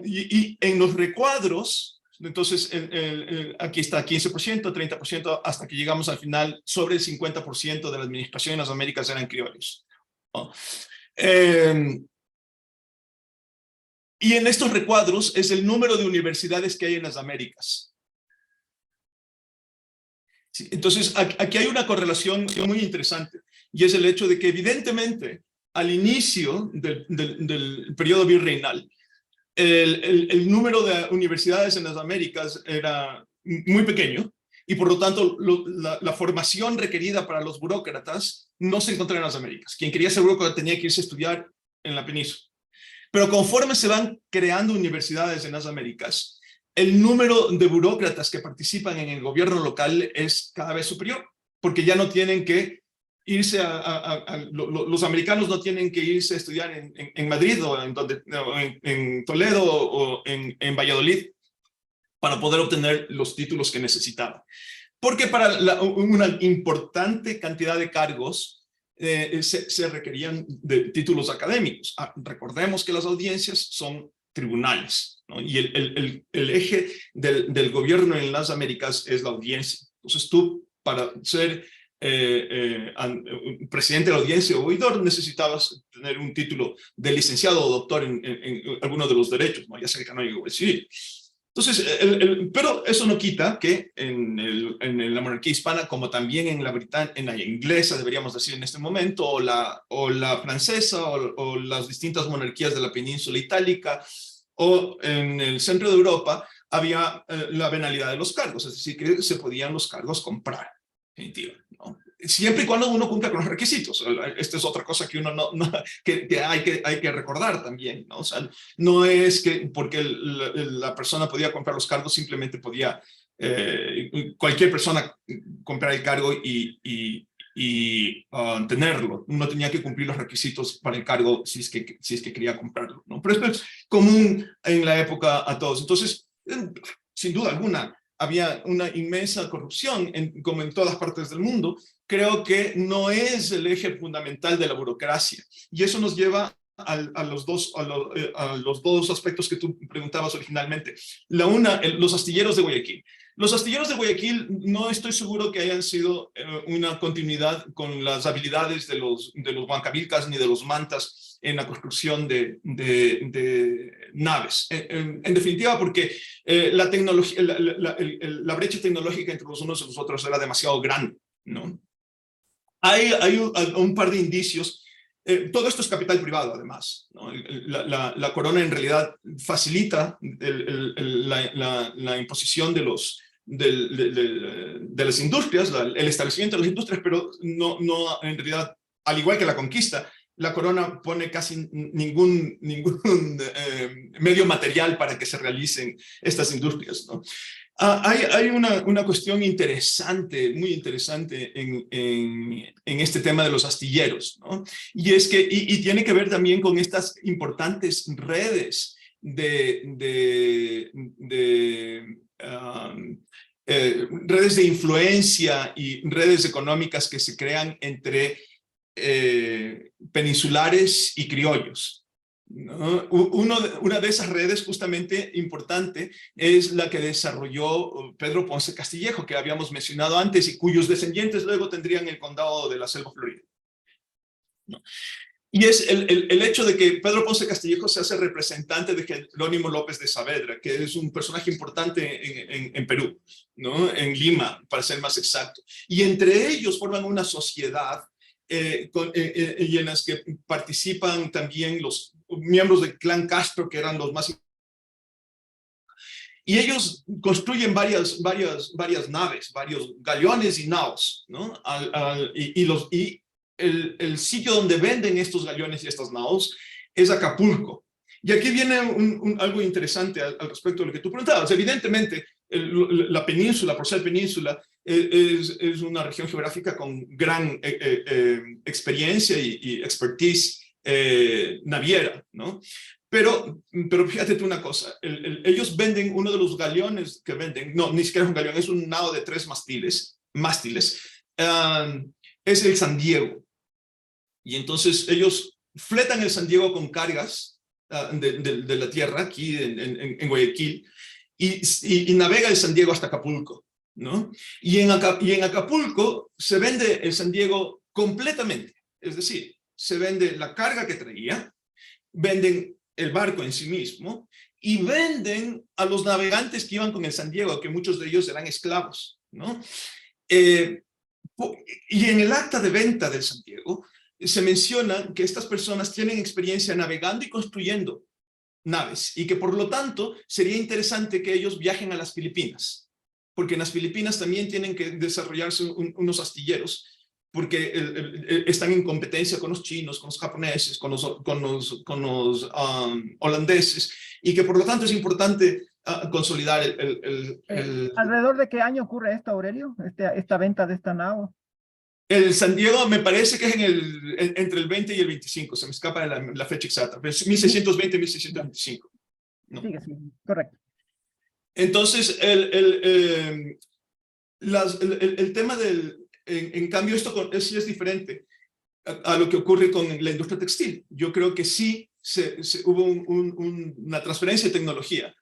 y en los recuadros, entonces aquí está 15%, 30%, hasta que llegamos al final, sobre el 50% de la administración en las Américas eran criollos, ¿no? Y en estos recuadros es el número de universidades que hay en las Américas. Sí, entonces aquí hay una correlación muy interesante, y es el hecho de que evidentemente al inicio del periodo virreinal, el número de universidades en las Américas era muy pequeño, y por lo tanto la formación requerida para los burócratas no se encontraba en las Américas. Quien quería ser burócrata tenía que irse a estudiar en la península. Pero conforme se van creando universidades en las Américas, el número de burócratas que participan en el gobierno local es cada vez superior, porque ya no tienen que irse los americanos no tienen que irse a estudiar en Madrid o en Toledo o en Valladolid para poder obtener los títulos que necesitaban. Porque para una importante cantidad de cargos se requerían de títulos académicos. Recordemos que las audiencias son tribunales, ¿no? Y el eje del gobierno en las Américas es la audiencia. Entonces tú, para ser presidente de la audiencia o oidor, necesitabas tener un título de licenciado o doctor en alguno de los derechos, ¿no? Ya sea canónico o civil. Entonces, pero eso no quita que en la monarquía hispana, como también en la inglesa, deberíamos decir en este momento, o la francesa, o las distintas monarquías de la península itálica, o en el centro de Europa, había la venalidad de los cargos, es decir, que se podían los cargos comprar, definitiva, ¿no? Siempre y cuando uno cumpla con los requisitos. Esta es otra cosa que uno que hay que recordar también, ¿no? O sea, no es que porque la persona podía comprar los cargos, simplemente podía cualquier persona comprar el cargo y tenerlo. Uno tenía que cumplir los requisitos para el cargo si es que quería comprarlo, ¿no? Pero esto es común en la época a todos. Entonces, sin duda alguna, había una inmensa corrupción, como en todas partes del mundo. Creo que no es el eje fundamental de la burocracia. Y eso nos lleva a los dos aspectos que tú preguntabas originalmente. Los astilleros de Guayaquil. Los astilleros de Guayaquil no estoy seguro que hayan sido una continuidad con las habilidades de los huancavilcas ni de los mantas en la construcción de naves. En definitiva, porque la brecha tecnológica entre los unos y los otros era demasiado grande, ¿no? Hay un par de indicios. Todo esto es capital privado, además, ¿no? La corona en realidad facilita la imposición de las industrias, el establecimiento de las industrias, pero no en realidad, al igual que la conquista, la corona pone casi ningún medio material para que se realicen estas industrias, ¿no? Hay una cuestión interesante, muy interesante en este tema de los astilleros, ¿no? Y es que, y tiene que ver también con estas importantes redes redes de influencia y redes económicas que se crean entre peninsulares y criollos, ¿no? Una de esas redes justamente importante es la que desarrolló Pedro Ponce Castillejo, que habíamos mencionado antes y cuyos descendientes luego tendrían el condado de la Selva Florida, ¿no? Y es el hecho de que Pedro Ponce Castillejo se hace representante de Jerónimo López de Saavedra, que es un personaje importante en Perú, ¿no? En Lima, para ser más exacto. Y entre ellos forman una sociedad y en las que participan también los miembros del clan Castro, que eran los más... Y ellos construyen varias naves, varios galeones y naos, ¿no? El sitio donde venden estos galeones y estas naos es Acapulco. Y aquí viene algo interesante al respecto de lo que tú preguntabas. Evidentemente, la península, por ser península, es una región geográfica con gran experiencia y expertise naviera, ¿no? Pero fíjate tú una cosa, ellos venden uno de los galeones que venden, no, ni siquiera es un galeón, es un nao de 3 mástiles, es el San Diego. Y entonces ellos fletan el San Diego con cargas de la tierra aquí en Guayaquil y navega el San Diego hasta Acapulco, ¿no? Y en Acapulco se vende el San Diego completamente, es decir, se vende la carga que traía, venden el barco en sí mismo y venden a los navegantes que iban con el San Diego, que muchos de ellos eran esclavos, ¿no? Y en el acta de venta del San Diego se menciona que estas personas tienen experiencia navegando y construyendo naves y que por lo tanto sería interesante que ellos viajen a las Filipinas, porque en las Filipinas también tienen que desarrollarse unos astilleros, porque están en competencia con los chinos, con los japoneses, con los holandeses, y que por lo tanto es importante consolidar ¿Alrededor de qué año ocurre esto, Aurelio? Esta venta de esta nao. El San Diego me parece que es entre el 20 y el 25, se me escapa la fecha exacta, 1620 y 1625. ¿No? Sí, correcto. Entonces, el tema en cambio, esto sí es diferente a lo que ocurre con la industria textil. Yo creo que sí hubo una transferencia de tecnología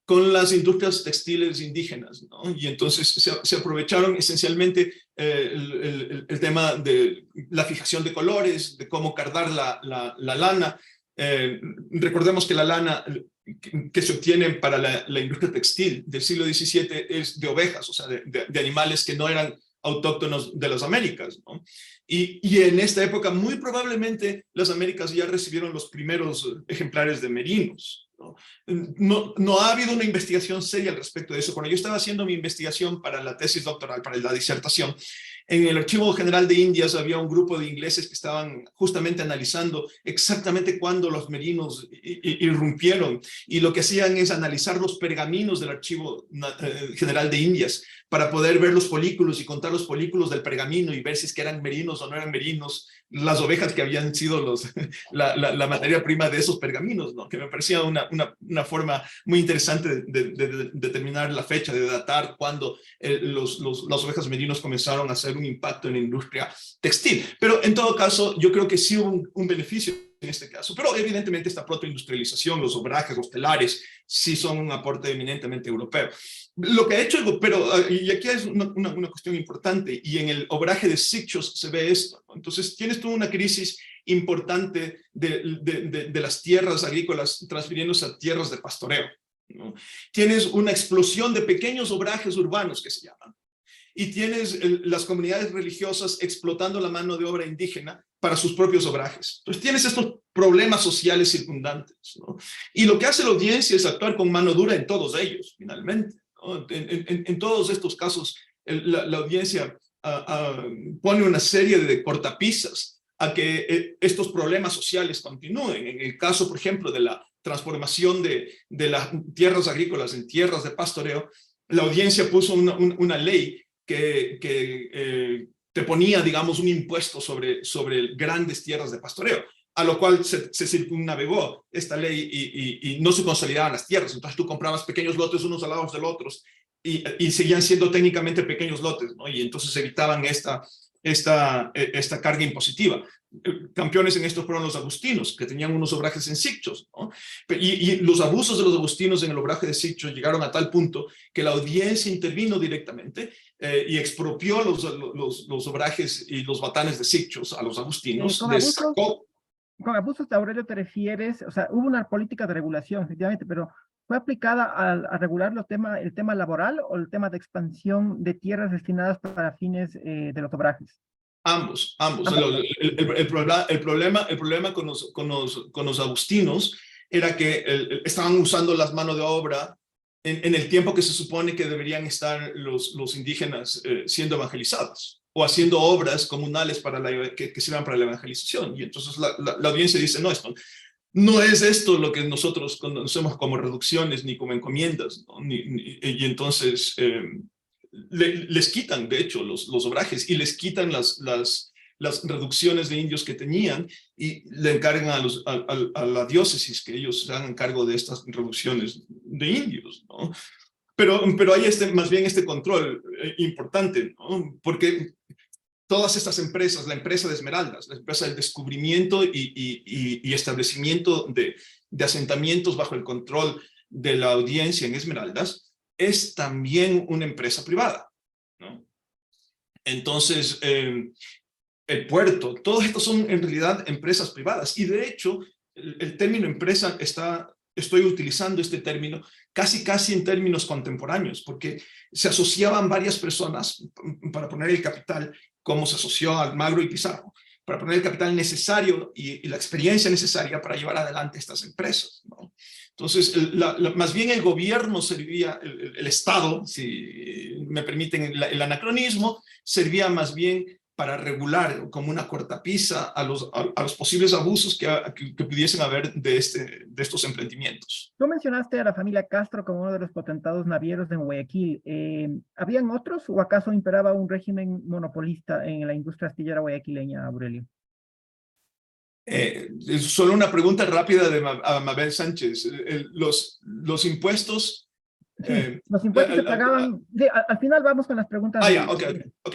con las industrias textiles indígenas, ¿no? Y entonces se aprovecharon esencialmente el tema de la fijación de colores, de cómo cardar la lana. Recordemos que la lana que se obtiene para la industria textil del siglo XVII es de ovejas, o sea, de animales que no eran autóctonos de las Américas, ¿no? Y en esta época muy probablemente las Américas ya recibieron los primeros ejemplares de merinos, ¿no? No ha habido una investigación seria al respecto de eso. Cuando yo estaba haciendo mi investigación para la tesis doctoral, para la disertación, en el Archivo General de Indias había un grupo de ingleses que estaban justamente analizando exactamente cuándo los merinos irrumpieron, y lo que hacían es analizar los pergaminos del Archivo General de Indias para poder ver los folículos y contar los folículos del pergamino y ver si es que eran merinos o no eran merinos, las ovejas que habían sido la materia prima de esos pergaminos, ¿no? Que me parecía una forma muy interesante de determinar la fecha, de datar cuándo las ovejas merinos comenzaron a hacer un impacto en la industria textil. Pero en todo caso, yo creo que sí hubo un beneficio en este caso. Pero evidentemente esta protoindustrialización, los obrajes, los telares, sí son un aporte eminentemente europeo. Lo que ha hecho, y aquí es una cuestión importante, y en el obraje de Sitges se ve esto, ¿no? Entonces tienes tú una crisis importante de las tierras agrícolas transfiriéndose a tierras de pastoreo, ¿no? Tienes una explosión de pequeños obrajes urbanos que se llaman, y tienes las comunidades religiosas explotando la mano de obra indígena para sus propios obrajes. Entonces tienes estos problemas sociales circundantes, ¿no? Y lo que hace la audiencia es actuar con mano dura en todos ellos, finalmente, ¿no? En todos estos casos, la audiencia pone una serie de cortapisas a que estos problemas sociales continúen. En el caso, por ejemplo, de la transformación de las tierras agrícolas en tierras de pastoreo, la audiencia puso una ley que te ponía, digamos, un impuesto sobre grandes tierras de pastoreo, a lo cual se circunnavegó esta ley y no se consolidaban las tierras. Entonces tú comprabas pequeños lotes unos al lado de los otros y seguían siendo técnicamente pequeños lotes, ¿no? Y entonces evitaban esta carga impositiva. Campeones en esto fueron los agustinos, que tenían unos obrajes en Sitges, ¿no? Y los abusos de los agustinos en el obraje de Sitges llegaron a tal punto que la audiencia intervino directamente y expropió los obrajes y los batanes de Sitges a los agustinos. Con abusos, Aurelio, te refieres, o sea, hubo una política de regulación, efectivamente, pero ¿fue aplicada a regular el tema laboral o el tema de expansión de tierras destinadas para fines de los obrajes? Ambos. El problema con los agustinos era que estaban usando las manos de obra en el tiempo que se supone que deberían estar los indígenas siendo evangelizados o haciendo obras comunales que sirvan para la evangelización. Y entonces la audiencia dice, no, no es esto lo que nosotros conocemos como reducciones ni como encomiendas, ¿no? Y entonces les quitan, de hecho, los obrajes y les quitan las reducciones de indios que tenían y le encargan a la diócesis que ellos se hagan cargo de estas reducciones de indios, ¿no? Pero hay más bien este control importante, ¿no? Porque todas estas empresas, la empresa de Esmeraldas, la empresa del descubrimiento y establecimiento de asentamientos bajo el control de la audiencia en Esmeraldas, es también una empresa privada, ¿no? Entonces, el puerto, todos estos son en realidad empresas privadas. Y de hecho, el término empresa estoy utilizando este término casi en términos contemporáneos, porque se asociaban varias personas para poner el capital, como se asoció a Almagro y Pizarro, para poner el capital necesario y la experiencia necesaria para llevar adelante estas empresas, ¿no? Entonces, más bien el gobierno servía, el Estado, si me permiten el anacronismo, servía más bien para regular como una cortapisa a los posibles abusos que pudiesen haber de estos emprendimientos. Tú mencionaste a la familia Castro como uno de los potentados navieros de Guayaquil. ¿Habían otros o acaso imperaba un régimen monopolista en la industria astillera guayaquileña, Aurelio? Solo una pregunta rápida a Mabel Sánchez. Los impuestos... Sí, los impuestos se pagaban... al final vamos con las preguntas. Ok,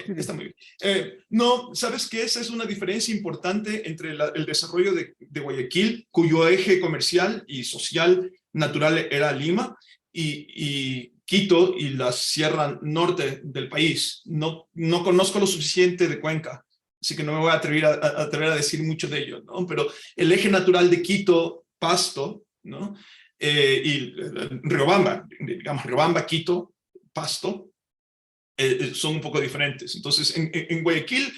está muy bien. No, ¿sabes qué? Esa es una diferencia importante entre el desarrollo de Guayaquil, cuyo eje comercial y social natural era Lima, y Quito y la sierra norte del país. No conozco lo suficiente de Cuenca, así que no me voy a atrever a decir mucho de ello, ¿no? Pero el eje natural de Quito, Pasto, ¿no? Y Riobamba, digamos, Riobamba, Quito, Pasto, son un poco diferentes. Entonces, en Guayaquil,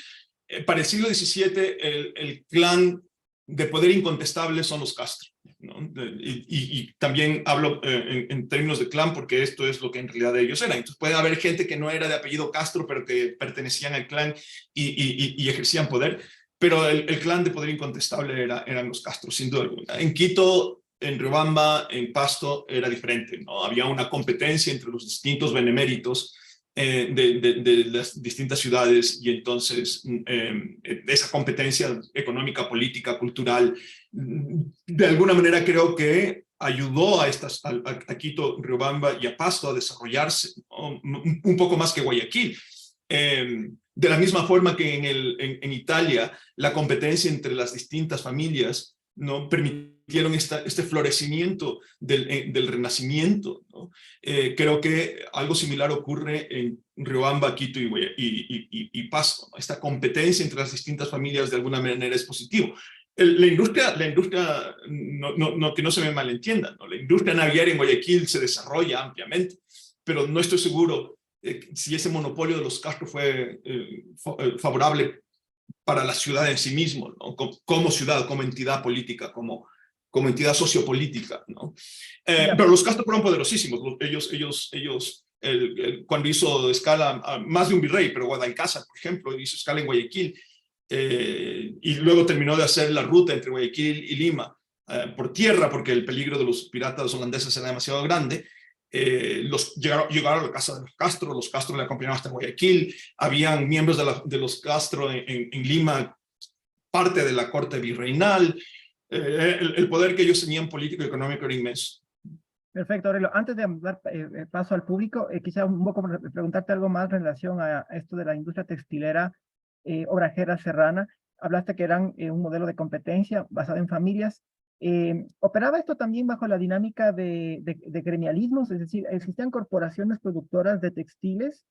para el siglo XVII, el clan de poder incontestable son los Castro, ¿no? Y también hablo en términos de clan porque esto es lo que en realidad ellos eran. Entonces puede haber gente que no era de apellido Castro, pero que pertenecían al clan y ejercían poder, pero el clan de poder incontestable eran los Castro, sin duda alguna. En Quito, en Riobamba, en Pasto, era diferente, ¿no? Había una competencia entre los distintos beneméritos de las distintas ciudades, y entonces esa competencia económica, política, cultural, de alguna manera creo que ayudó a Quito, Riobamba y a Pasto a desarrollarse, ¿no? Un poco más que Guayaquil. De la misma forma que en Italia la competencia entre las distintas familias no permitieron este florecimiento del Renacimiento, ¿no? Creo que algo similar ocurre en Riobamba, Quito y Pasto, ¿no? Esta competencia entre las distintas familias de alguna manera es positivo. La industria que no se me malentienda, ¿no? La industria naviera en Guayaquil se desarrolla ampliamente, pero no estoy seguro si ese monopolio de los Castro fue favorable para la ciudad en sí mismo, ¿no? Como ciudad, como entidad política, como entidad sociopolítica, ¿no? Pero los Castro fueron poderosísimos. Ellos cuando hizo escala, más de un virrey, pero Guadalcázar, por ejemplo, hizo escala en Guayaquil, y luego terminó de hacer la ruta entre Guayaquil y Lima por tierra, porque el peligro de los piratas holandeses era demasiado grande. Llegaron a la casa de los Castro le acompañaron hasta Guayaquil, habían miembros de los Castro en Lima, parte de la corte virreinal, el poder que ellos tenían político y económico era inmenso. Perfecto, Aurelio. Antes de dar paso al público, quisiera un poco preguntarte algo más en relación a esto de la industria textilera obrajera serrana. Hablaste que eran un modelo de competencia basado en familias. ¿Operaba esto también bajo la dinámica de gremialismos? Es decir, ¿existían corporaciones productoras de textiles?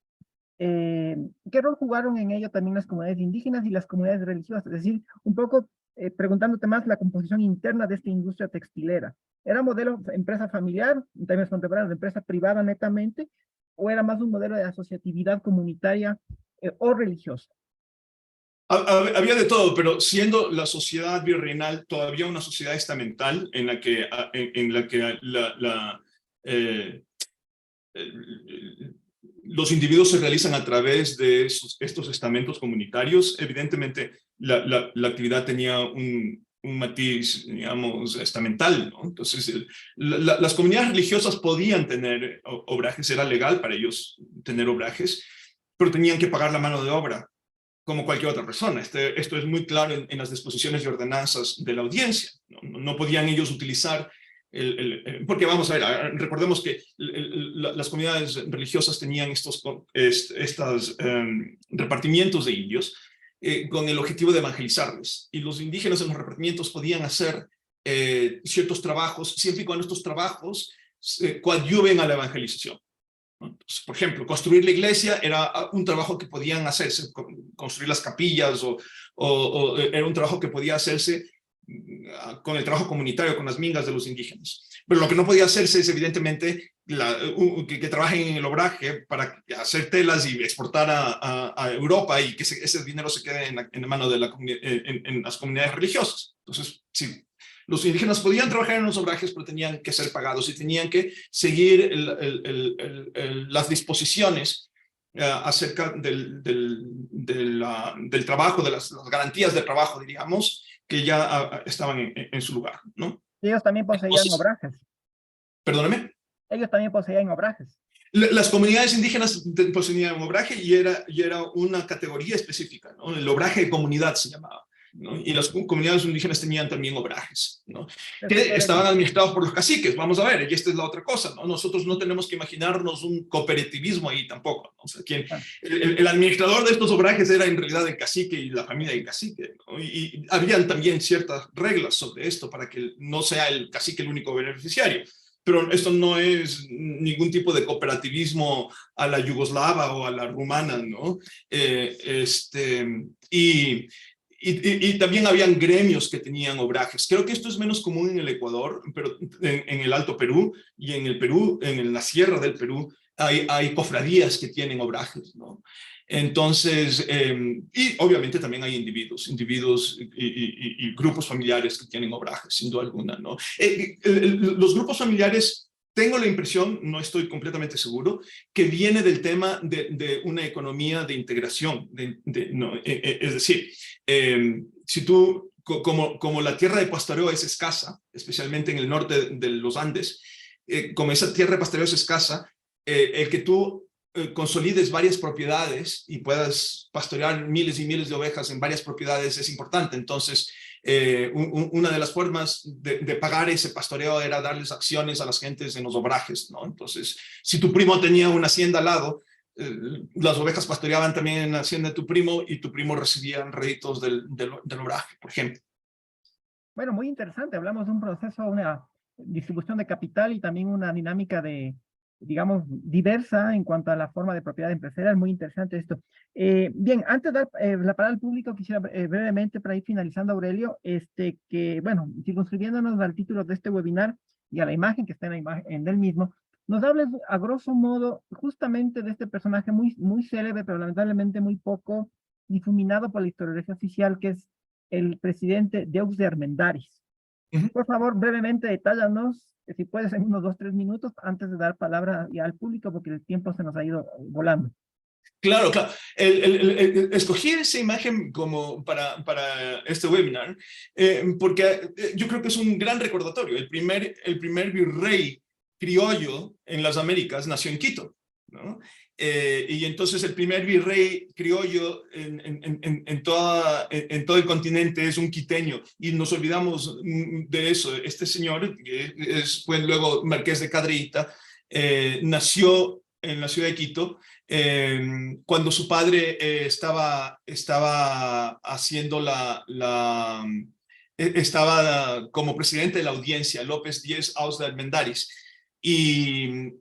¿Qué rol jugaron en ello también las comunidades indígenas y las comunidades religiosas? Es decir, un poco preguntándote más la composición interna de esta industria textilera. ¿Era modelo empresa familiar, en términos contemporáneos, de empresa privada netamente, o era más un modelo de asociatividad comunitaria o religiosa? Había de todo, pero siendo la sociedad virreinal todavía una sociedad estamental en la que los individuos se realizan a través de estos estamentos comunitarios, evidentemente la actividad tenía un matiz, digamos, estamental, ¿no? Entonces, las comunidades religiosas podían tener obrajes, era legal para ellos tener obrajes, pero tenían que pagar la mano de obra como cualquier otra persona. Esto es muy claro en las disposiciones y ordenanzas de la audiencia. No podían ellos utilizar porque vamos a ver, recordemos que las comunidades religiosas tenían estos repartimientos de indios con el objetivo de evangelizarles, y los indígenas en los repartimientos podían hacer ciertos trabajos siempre y cuando estos trabajos coadyuven a la evangelización. Entonces, por ejemplo, construir la iglesia era un trabajo que podían hacerse, construir las capillas o era un trabajo que podía hacerse con el trabajo comunitario, con las mingas de los indígenas. Pero lo que no podía hacerse es evidentemente que trabajen en el obraje para hacer telas y exportar a Europa y que ese dinero se quede en la mano de en las comunidades religiosas. Entonces, sí, los indígenas podían trabajar en los obrajes, pero tenían que ser pagados y tenían que seguir las disposiciones acerca del trabajo, de las garantías de trabajo, diríamos, que ya estaban en su lugar, ¿no? Ellos también poseían obrajes. Perdóname. Ellos también poseían obrajes. Las comunidades indígenas poseían obraje y era una categoría específica, ¿no? El obraje de comunidad se llamaba, ¿no? Y las comunidades indígenas tenían también obrajes, ¿no? Que estaban administrados por los caciques. Vamos a ver, y esta es la otra cosa, ¿no? Nosotros no tenemos que imaginarnos un cooperativismo ahí tampoco, ¿no? O sea, el administrador de estos obrajes era en realidad el cacique y la familia del cacique, ¿no? Y habían también ciertas reglas sobre esto para que no sea el cacique el único beneficiario. pero esto no es ningún tipo de cooperativismo a la yugoslava o a la rumana, ¿no? Y también habían gremios que tenían obrajes. Creo que esto es menos común en el Ecuador, pero en el Alto Perú y en el Perú, en la Sierra del Perú, hay cofradías que tienen obrajes, ¿no? Entonces, y obviamente también hay individuos y grupos familiares que tienen obrajes, sin duda alguna, ¿no? Los grupos familiares, tengo la impresión, no estoy completamente seguro, que viene del tema de una economía de integración. No, es decir, si tú, como la tierra de pastoreo es escasa, especialmente en el norte de los Andes, como esa tierra de pastoreo es escasa, el que tú consolides varias propiedades y puedas pastorear miles y miles de ovejas en varias propiedades es importante. Entonces, una de las formas de pagar ese pastoreo era darles acciones a las gentes en los obrajes, ¿no? Entonces, si tu primo tenía una hacienda al lado, las ovejas pastoreaban también en la hacienda de tu primo y tu primo recibía réditos del obraje, por ejemplo. Bueno, muy interesante. Hablamos de un proceso, una distribución de capital y también una dinámica de, digamos, diversa en cuanto a la forma de propiedad empresarial. Muy interesante esto. Bien, antes de dar la palabra al público, quisiera brevemente, para ir finalizando, Aurelio, que, bueno, circunscribiéndonos al título de este webinar y a la imagen que está en la imagen del mismo, nos hables a grosso modo justamente de este personaje muy célebre, pero lamentablemente muy poco difuminado por la historiografía oficial, que es el presidente Deus de Armendáriz. Por favor, brevemente detállanos, si puedes, en unos 2-3 minutos, antes de dar palabra ya al público, porque el tiempo se nos ha ido volando. Claro, claro. Escogí esa imagen como para este webinar, porque yo creo que es un gran recordatorio. El primer virrey criollo en las Américas nació en Quito, ¿no? Y entonces el primer virrey criollo en todo el continente es un quiteño, y nos olvidamos de eso. Este señor, que fue luego marqués de Cadereyta, nació en la ciudad de Quito, cuando su padre estaba haciendo estaba como presidente de la audiencia, López Díez Aus de Armendáriz, y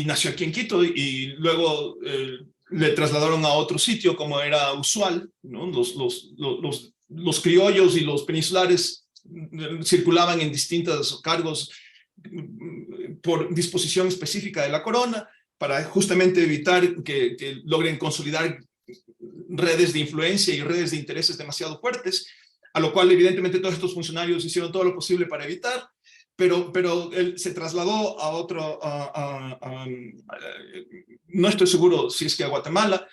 nació aquí en Quito, y luego le trasladaron a otro sitio, como era usual, ¿no? Los criollos y los peninsulares circulaban en distintos cargos por disposición específica de la corona, para justamente evitar que logren consolidar redes de influencia y redes de intereses demasiado fuertes, a lo cual evidentemente todos estos funcionarios hicieron todo lo posible para evitar, pero él se trasladó a otro, no estoy seguro si es que a Guatemala,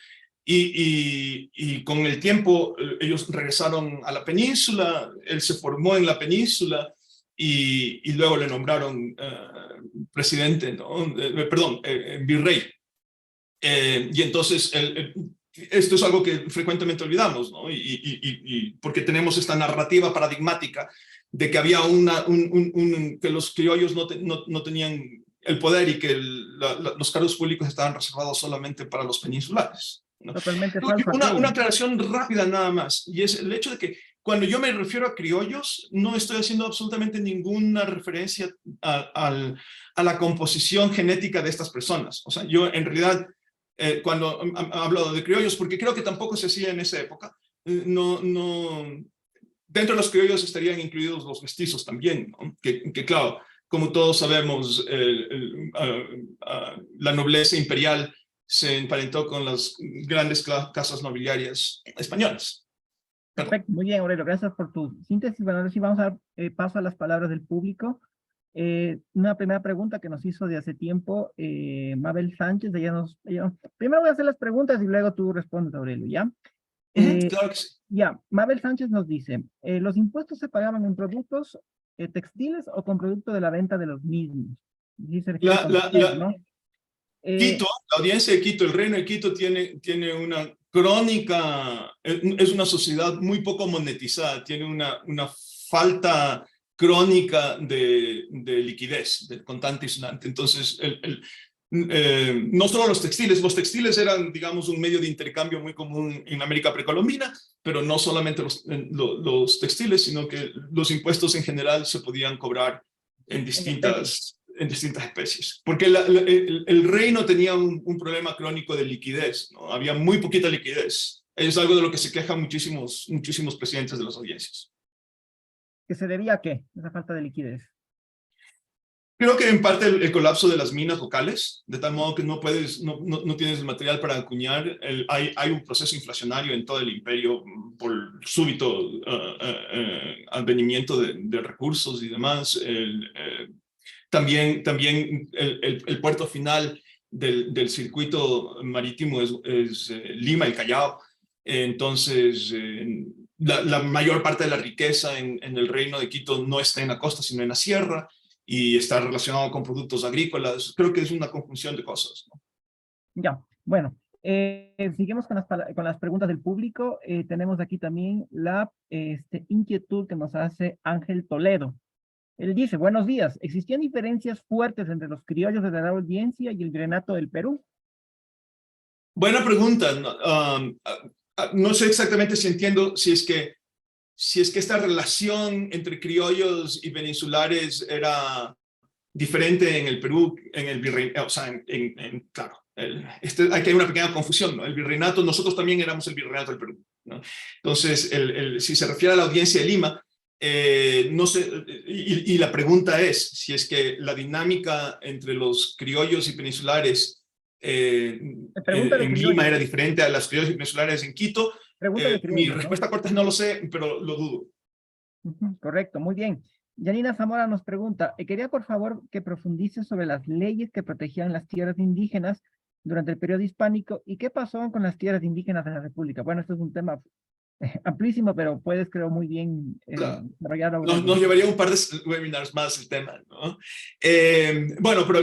y con el tiempo ellos regresaron a la península, él se formó en la península, y luego le nombraron presidente, ¿no? Perdón, virrey. Y entonces esto es algo que frecuentemente olvidamos, ¿no? Y porque tenemos esta narrativa paradigmática de que había que los criollos no tenían el poder y que los cargos públicos estaban reservados solamente para los peninsulares, ¿no? Totalmente falso. Una aclaración rápida nada más, y es el hecho de que cuando yo me refiero a criollos, no estoy haciendo absolutamente ninguna referencia a la composición genética de estas personas. O sea, yo en realidad, cuando hablo de criollos, porque creo que tampoco se hacía en esa época, dentro de los criollos estarían incluidos los mestizos también, ¿no? Que claro, como todos sabemos, la nobleza imperial se emparentó con las grandes casas nobiliarias españolas. Perfecto, muy bien, Aurelio, gracias por tu síntesis. Bueno, ahora sí vamos a dar paso a las palabras del público. Una primera pregunta que nos hizo de hace tiempo, Mabel Sánchez. Primero voy a hacer las preguntas y luego tú respondes, Aurelio, ¿ya? Claro que sí. Ya, Mabel Sánchez nos dice, ¿los impuestos se pagaban en productos textiles o con producto de la venta de los mismos? Dice, ¿no? Quito, la audiencia de Quito, el reino de Quito tiene una crónica, es una sociedad muy poco monetizada, tiene una falta crónica de liquidez, del contante y sonante. Entonces, no solo los textiles eran, digamos, un medio de intercambio muy común en América precolombina, pero no solamente los textiles, sino que los impuestos en general se podían cobrar en distintas especies. Porque el reino tenía un problema crónico de liquidez, ¿no? Había muy poquita liquidez. Es algo de lo que se quejan muchísimos presidentes de las audiencias. ¿Que se debía a qué? Esa falta de liquidez. Creo que en parte el colapso de las minas locales, de tal modo que no tienes el material para acuñar. Hay un proceso inflacionario en todo el imperio por súbito advenimiento de recursos y demás. También el puerto final del circuito marítimo es Lima, el Callao. Entonces, la mayor parte de la riqueza en el reino de Quito no está en la costa, sino en la sierra, y está relacionado con productos agrícolas. Creo que es una conjunción de cosas, ¿no? Ya, bueno, seguimos con las preguntas del público. Tenemos aquí también la inquietud que nos hace Ángel Toledo. Él dice, buenos días, ¿existían diferencias fuertes entre los criollos de la audiencia y el virreinato del Perú? Buena pregunta. No sé exactamente si entiendo si es que esta relación entre criollos y peninsulares era diferente en el Perú, en el virreinato, o sea, claro, aquí hay una pequeña confusión, ¿no? El virreinato, nosotros también éramos el virreinato del Perú, ¿no? Entonces, si se refiere a la audiencia de Lima, no sé, y la pregunta es si es que la dinámica entre los criollos y peninsulares en Lima era diferente a las criollos y peninsulares en Quito. Mi respuesta corta es no lo sé, pero lo dudo. Correcto, muy bien. Yanina Zamora nos pregunta, quería por favor que profundice sobre las leyes que protegían las tierras indígenas durante el periodo hispánico y qué pasó con las tierras indígenas en la República. Bueno, esto es un tema amplísimo, pero puedes, creo, muy bien claro. desarrollarlo. Nos llevaría un par de webinars más el tema, ¿no? Bueno, pero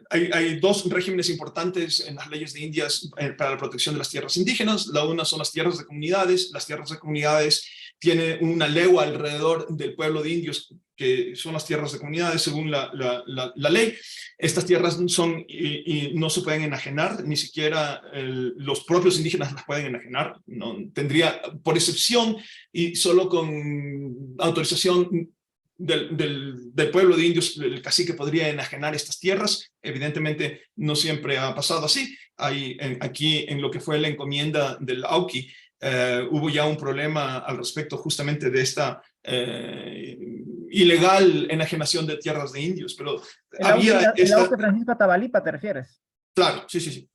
hay dos regímenes importantes en las leyes de Indias para la protección de las tierras indígenas. La una son las tierras de comunidades. Las tierras de comunidades tienen una legua alrededor del pueblo de indios, que son las tierras de comunidades según la ley. Estas tierras son y no se pueden enajenar, ni siquiera los propios indígenas las pueden enajenar, ¿no? Tendría, por excepción y solo con autorización del pueblo de indios, el cacique podría enajenar estas tierras. Evidentemente no siempre ha pasado así. Aquí en lo que fue la encomienda del Auqui, hubo ya un problema al respecto justamente de esta ilegal enajenación de tierras de indios, pero había el Auqui Francisco Atabalipa, ¿te refieres? Claro, sí.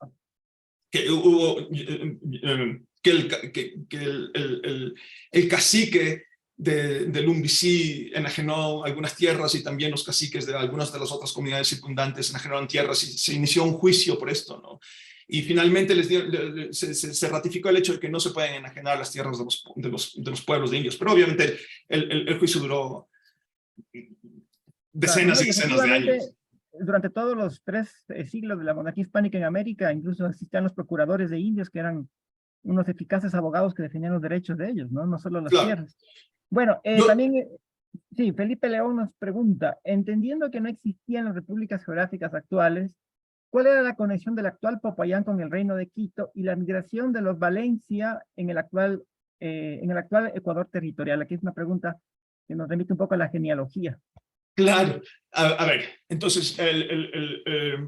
Que hubo el cacique del Umbicí enajenó algunas tierras y también los caciques de algunas de las otras comunidades circundantes enajenaron tierras y se inició un juicio por esto, ¿no? Y finalmente se ratificó el hecho de que no se pueden enajenar las tierras de los pueblos de indios, pero obviamente el juicio duró decenas y decenas de años. Durante todos los 3 siglos de la monarquía hispánica en América, incluso existían los procuradores de indios, que eran unos eficaces abogados que defendían los derechos de ellos, no solo las tierras. Bueno, también, sí, Felipe León nos pregunta, entendiendo que no existían las repúblicas geográficas actuales, ¿cuál era la conexión del actual Popayán con el reino de Quito y la migración de los Valencia en el actual Ecuador territorial? Aquí es una pregunta que nos remite un poco a la genealogía. Claro, a ver, entonces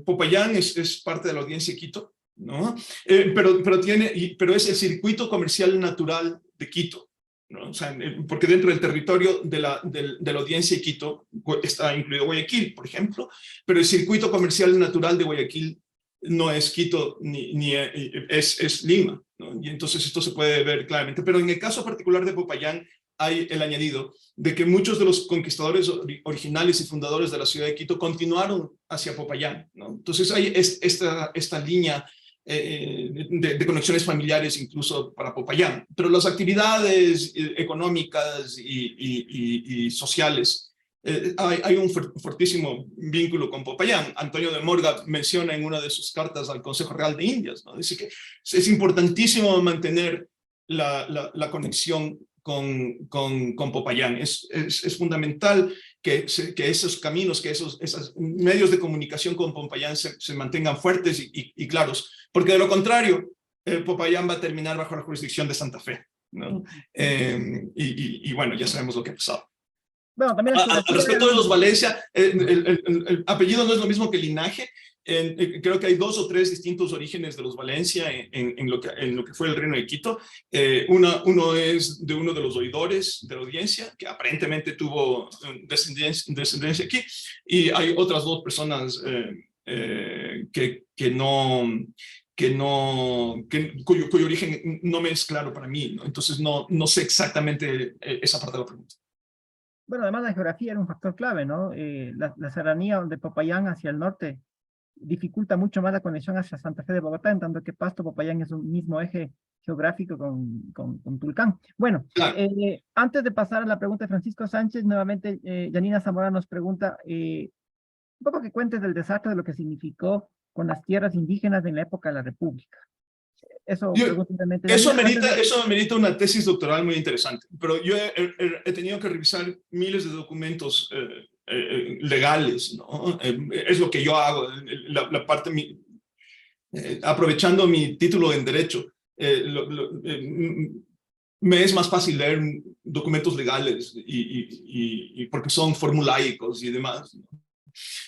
Popayán es parte de la audiencia de Quito, ¿no? Pero es el circuito comercial natural de Quito, ¿no? O sea, porque dentro del territorio de la audiencia de Quito está incluido Guayaquil, por ejemplo, pero el circuito comercial natural de Guayaquil no es Quito es Lima, ¿no? Y entonces esto se puede ver claramente, pero en el caso particular de Popayán hay el añadido de que muchos de los conquistadores originales y fundadores de la ciudad de Quito continuaron hacia Popayán, ¿no? Entonces hay esta línea de conexiones familiares incluso para Popayán, pero las actividades económicas y sociales, hay un fortísimo vínculo con Popayán. Antonio de Morga menciona en una de sus cartas al Consejo Real de Indias, ¿no? Dice que es importantísimo mantener la conexión con Popayán. Es fundamental que esos caminos, que esos medios de comunicación con Popayán se mantengan fuertes y claros, porque de lo contrario, Popayán va a terminar bajo la jurisdicción de Santa Fe, ¿no? Y bueno, ya sabemos lo que ha pasado. Bueno, también la Al respecto de los Valencia, el apellido no es lo mismo que el linaje. Creo que hay 2 o 3 distintos orígenes de los Valencia en lo que fue el Reino de Quito. Uno es de uno de los oidores de la audiencia, que aparentemente tuvo descendencia aquí, y hay otras 2 personas cuyo origen no me es claro para mí, ¿no? Entonces no sé exactamente esa parte de la pregunta. Bueno, además la geografía era un factor clave, ¿no? La serranía de Popayán hacia el norte dificulta mucho más la conexión hacia Santa Fe de Bogotá, en tanto que Pasto-Popayán es un mismo eje geográfico con Tulcán. Bueno, Claro. antes de pasar a la pregunta de Francisco Sánchez, nuevamente Yanina Zamora nos pregunta un poco que cuentes del desastre de lo que significó con las tierras indígenas en la época de la República. Eso Eso merita una tesis doctoral muy interesante, pero yo he tenido que revisar miles de documentos legales, ¿no? Es lo que yo hago, la parte, aprovechando mi título en Derecho, me es más fácil leer documentos legales y porque son formulaicos y demás, ¿no?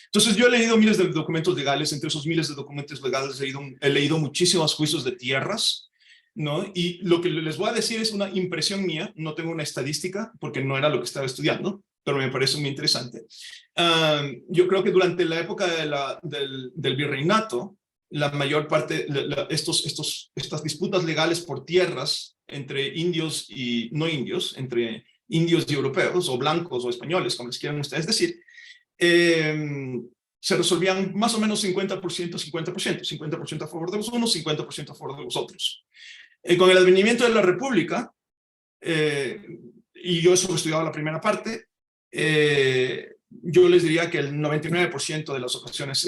Entonces yo he leído miles de documentos legales. Entre esos miles de documentos legales he leído muchísimos juicios de tierras, ¿no? Y lo que les voy a decir es una impresión mía, no tengo una estadística porque no era lo que estaba estudiando, pero me parece muy interesante. Yo creo que durante la época del virreinato, la mayor parte, estas disputas legales por tierras entre indios y no indios, entre indios y europeos, o blancos o españoles, como les quieran ustedes decir, se resolvían más o menos 50%, 50%, 50% a favor de los unos, 50% a favor de los otros. Con el advenimiento de la República, y yo eso estudiaba la primera parte, yo les diría que el 99% de las ocasiones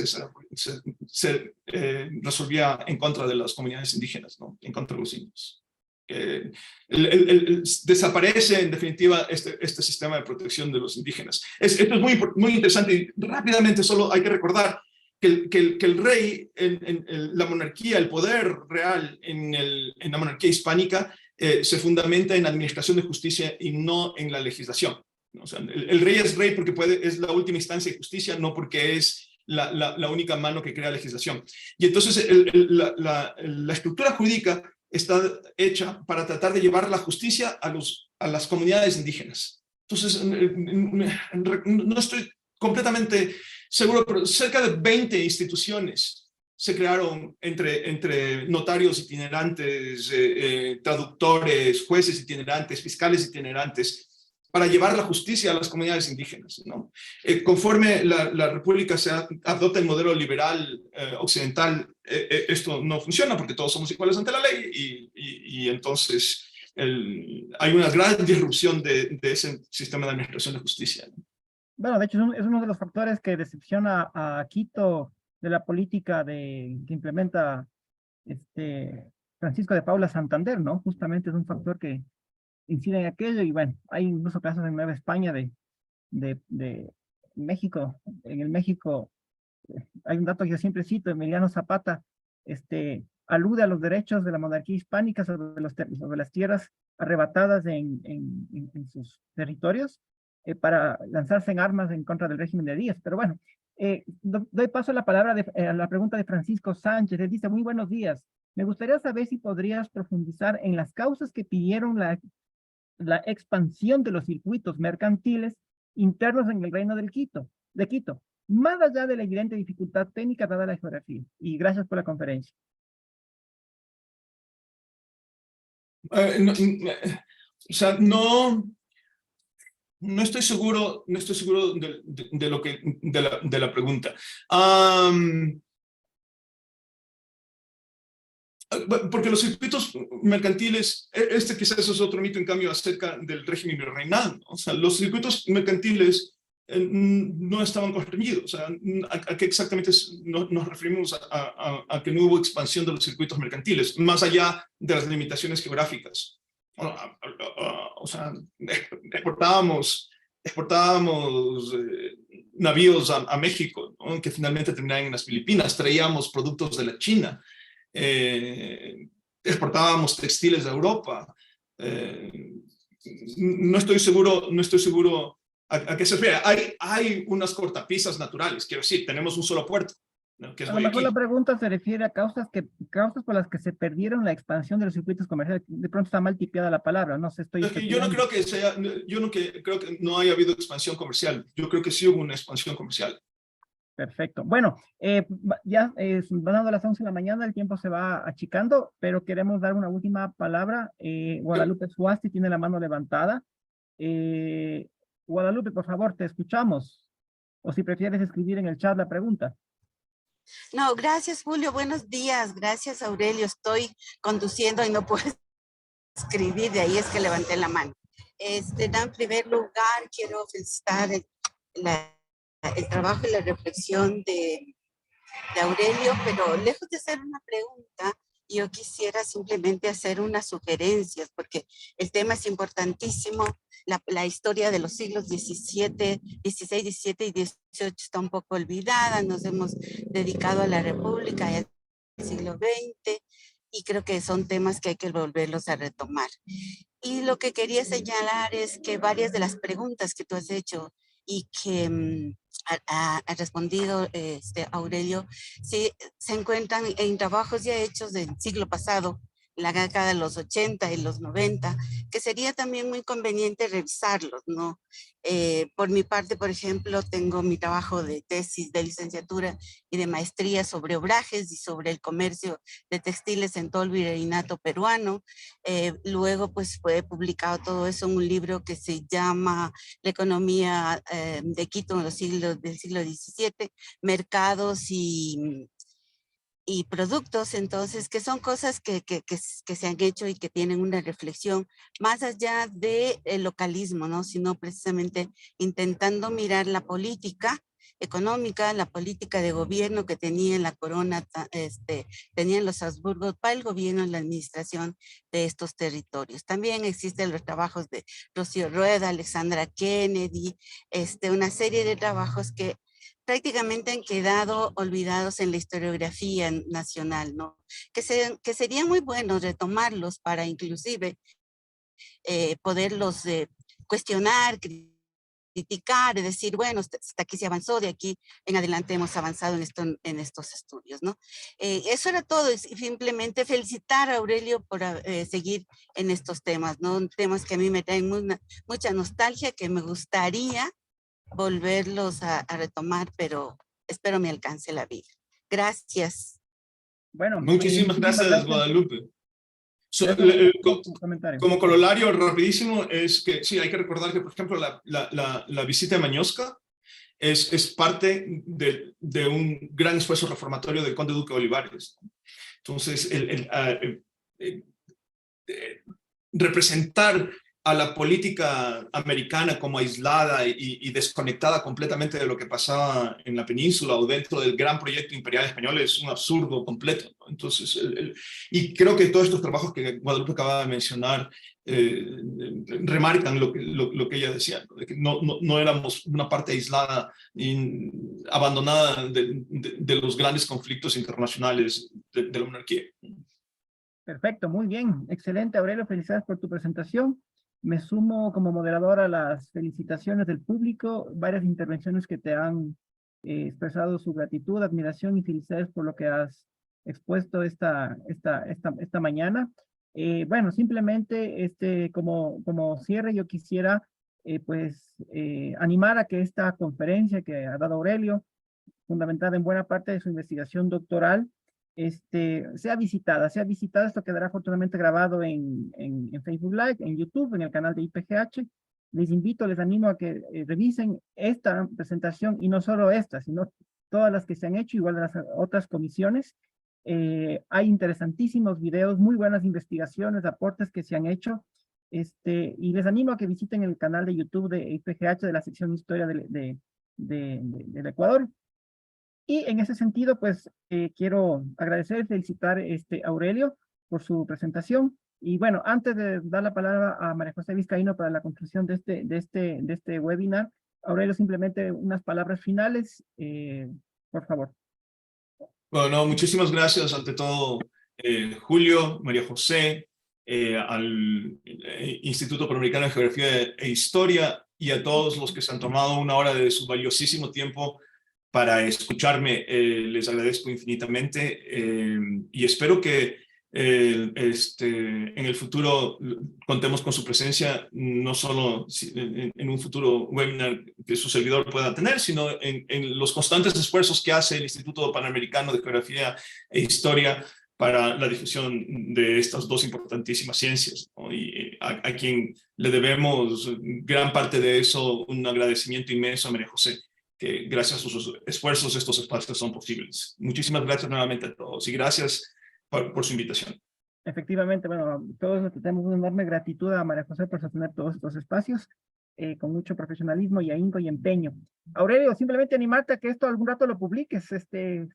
se resolvía en contra de las comunidades indígenas, ¿no? En contra de los indios. Desaparece en definitiva este sistema de protección de los indígenas. Esto es muy interesante y rápidamente solo hay que recordar que el rey, la monarquía, el poder real en la monarquía hispánica se fundamenta en administración de justicia y no en la legislación. O sea, el rey es rey porque es la última instancia de justicia, no porque es la única mano que crea legislación. Y entonces la estructura jurídica está hecha para tratar de llevar la justicia a las comunidades indígenas. Entonces, no estoy completamente seguro, pero cerca de 20 instituciones se crearon entre notarios itinerantes, traductores, jueces itinerantes, fiscales itinerantes, para llevar la justicia a las comunidades indígenas, ¿no? Conforme la República se adopta el modelo liberal occidental, esto no funciona porque todos somos iguales ante la ley y entonces hay una gran disrupción de ese sistema de administración de justicia, ¿no? Bueno, de hecho es uno de los factores que decepciona a Quito de la política que implementa Francisco de Paula Santander, ¿no? Justamente es un factor que incide en aquello y bueno, hay incluso casos en Nueva España de México. En el México hay un dato que yo siempre cito, Emiliano Zapata alude a los derechos de la monarquía hispánica sobre las tierras arrebatadas en sus territorios para lanzarse en armas en contra del régimen de Díaz. Pero bueno, doy paso a la palabra a la pregunta de Francisco Sánchez. Él dice, muy buenos días. Me gustaría saber si podrías profundizar en las causas que pidieron la expansión de los circuitos mercantiles internos en el reino de Quito, más allá de la evidente dificultad técnica dada la geografía. Y gracias por la conferencia. O sea, no estoy seguro de la pregunta. Porque los circuitos mercantiles, quizás es otro mito en cambio acerca del régimen virreinal, ¿no? O sea, los circuitos mercantiles no estaban constreñidos. O sea, ¿a qué exactamente nos referimos a que no hubo expansión de los circuitos mercantiles, más allá de las limitaciones geográficas? O sea, exportábamos navíos a México, ¿no? Que finalmente terminaban en las Filipinas, traíamos productos de la China, exportábamos textiles a Europa. No estoy seguro ¿A qué se refiere? Hay unas cortapisas naturales, quiero decir, tenemos un solo puerto, ¿no? Que es A lo mejor Guayaquil. la pregunta se refiere a causas por las que se perdieron la expansión de los circuitos comerciales. De pronto está mal tipiada la palabra, no sé, estoy Es que yo no especulando. creo que sea, creo que no haya habido expansión comercial. Yo creo que sí hubo una expansión comercial. Perfecto. Bueno, ya van dando las 11 de la mañana, el tiempo se va achicando, pero queremos dar una última palabra. Guadalupe Suasti tiene la mano levantada. Eh, Guadalupe, por favor, te escuchamos. O si prefieres escribir en el chat la pregunta. No, gracias Julio, buenos días, gracias Aurelio, estoy conduciendo y no puedo escribir, de ahí es que levanté la mano. En primer lugar, quiero felicitar el trabajo y la reflexión de Aurelio, pero lejos de hacer una pregunta, yo quisiera simplemente hacer unas sugerencias, porque el tema es importantísimo. La historia de los siglos XVI, XVII y XVIII está un poco olvidada. Nos hemos dedicado a la República y al siglo XX, y creo que son temas que hay que volverlos a retomar. Y lo que quería señalar es que varias de las preguntas que tú has hecho y que ha respondido Aurelio, sí, se encuentran en trabajos ya hechos del siglo pasado, la década de los 80 y los 90, que sería también muy conveniente revisarlos, ¿no? Por mi parte, por ejemplo, tengo mi trabajo de tesis de licenciatura y de maestría sobre obrajes y sobre el comercio de textiles en todo el virreinato peruano. Luego, pues, fue publicado todo eso en un libro que se llama La economía de Quito en los del siglo XVII, mercados y productos, entonces, que son cosas que se han hecho y que tienen una reflexión más allá del localismo, ¿no? Sino precisamente intentando mirar la política económica, la política de gobierno que tenía la corona, tenían los Habsburgos para el gobierno y la administración de estos territorios. También existen los trabajos de Rocío Rueda, Alexandra Kennedy, una serie de trabajos que prácticamente han quedado olvidados en la historiografía nacional, ¿no? Que serían muy buenos retomarlos para inclusive poderlos cuestionar, criticar, decir, bueno, hasta aquí se avanzó, de aquí en adelante hemos avanzado en estos estudios, ¿no? Eso era todo, y simplemente felicitar a Aurelio por seguir en estos temas, ¿no? Temas que a mí me traen mucha nostalgia, que me gustaría volverlos a retomar, pero espero me alcance la vida. Gracias. Bueno, Muchísimas gracias, Guadalupe. Comentario. Como corolario rapidísimo es que sí, hay que recordar que, por ejemplo, la visita de Mañosca es parte de un gran esfuerzo reformatorio del conde duque de Olivares. Entonces, representar a la política americana como aislada y desconectada completamente de lo que pasaba en la península o dentro del gran proyecto imperial español es un absurdo completo, ¿no? Entonces, y creo que todos estos trabajos que Guadalupe acaba de mencionar remarcan lo que ella decía, ¿no? De que no éramos una parte aislada y abandonada de los grandes conflictos internacionales de la monarquía. Perfecto, muy bien. Excelente, Aurelio. Felicidades por tu presentación. Me sumo como moderador a las felicitaciones del público, varias intervenciones que te han expresado su gratitud, admiración y felicidades por lo que has expuesto esta mañana. Bueno, simplemente como cierre yo quisiera animar a que esta conferencia que ha dado Aurelio, fundamentada en buena parte de su investigación doctoral, sea visitada. Esto quedará afortunadamente grabado en Facebook Live, en YouTube, en el canal de IPGH. Les animo a que revisen esta presentación, y no solo esta, sino todas las que se han hecho, igual de las otras comisiones. Hay interesantísimos videos, muy buenas investigaciones, aportes que se han hecho, y les animo a que visiten el canal de YouTube de IPGH de la sección Historia del Ecuador. Y en ese sentido, pues, quiero agradecer y felicitar a Aurelio por su presentación. Y bueno, antes de dar la palabra a María José Vizcaíno para la conclusión de este webinar, Aurelio, simplemente unas palabras finales, por favor. Bueno, muchísimas gracias ante todo, Julio, María José, al Instituto Panamericano de Geografía e Historia, y a todos los que se han tomado una hora de su valiosísimo tiempo para escucharme. Les agradezco infinitamente y espero que en el futuro contemos con su presencia, no solo en un futuro webinar que su servidor pueda tener, sino en los constantes esfuerzos que hace el Instituto Panamericano de Geografía e Historia para la difusión de estas dos importantísimas ciencias, ¿no? Y a quien le debemos gran parte de eso, un agradecimiento inmenso a María José, que gracias a sus esfuerzos estos espacios son posibles. Muchísimas gracias nuevamente a todos y gracias por su invitación. Efectivamente, bueno, todos tenemos una enorme gratitud a María José por sostener todos estos espacios con mucho profesionalismo y ahínco y empeño. Aurelio, simplemente animarte a que esto algún rato lo publiques.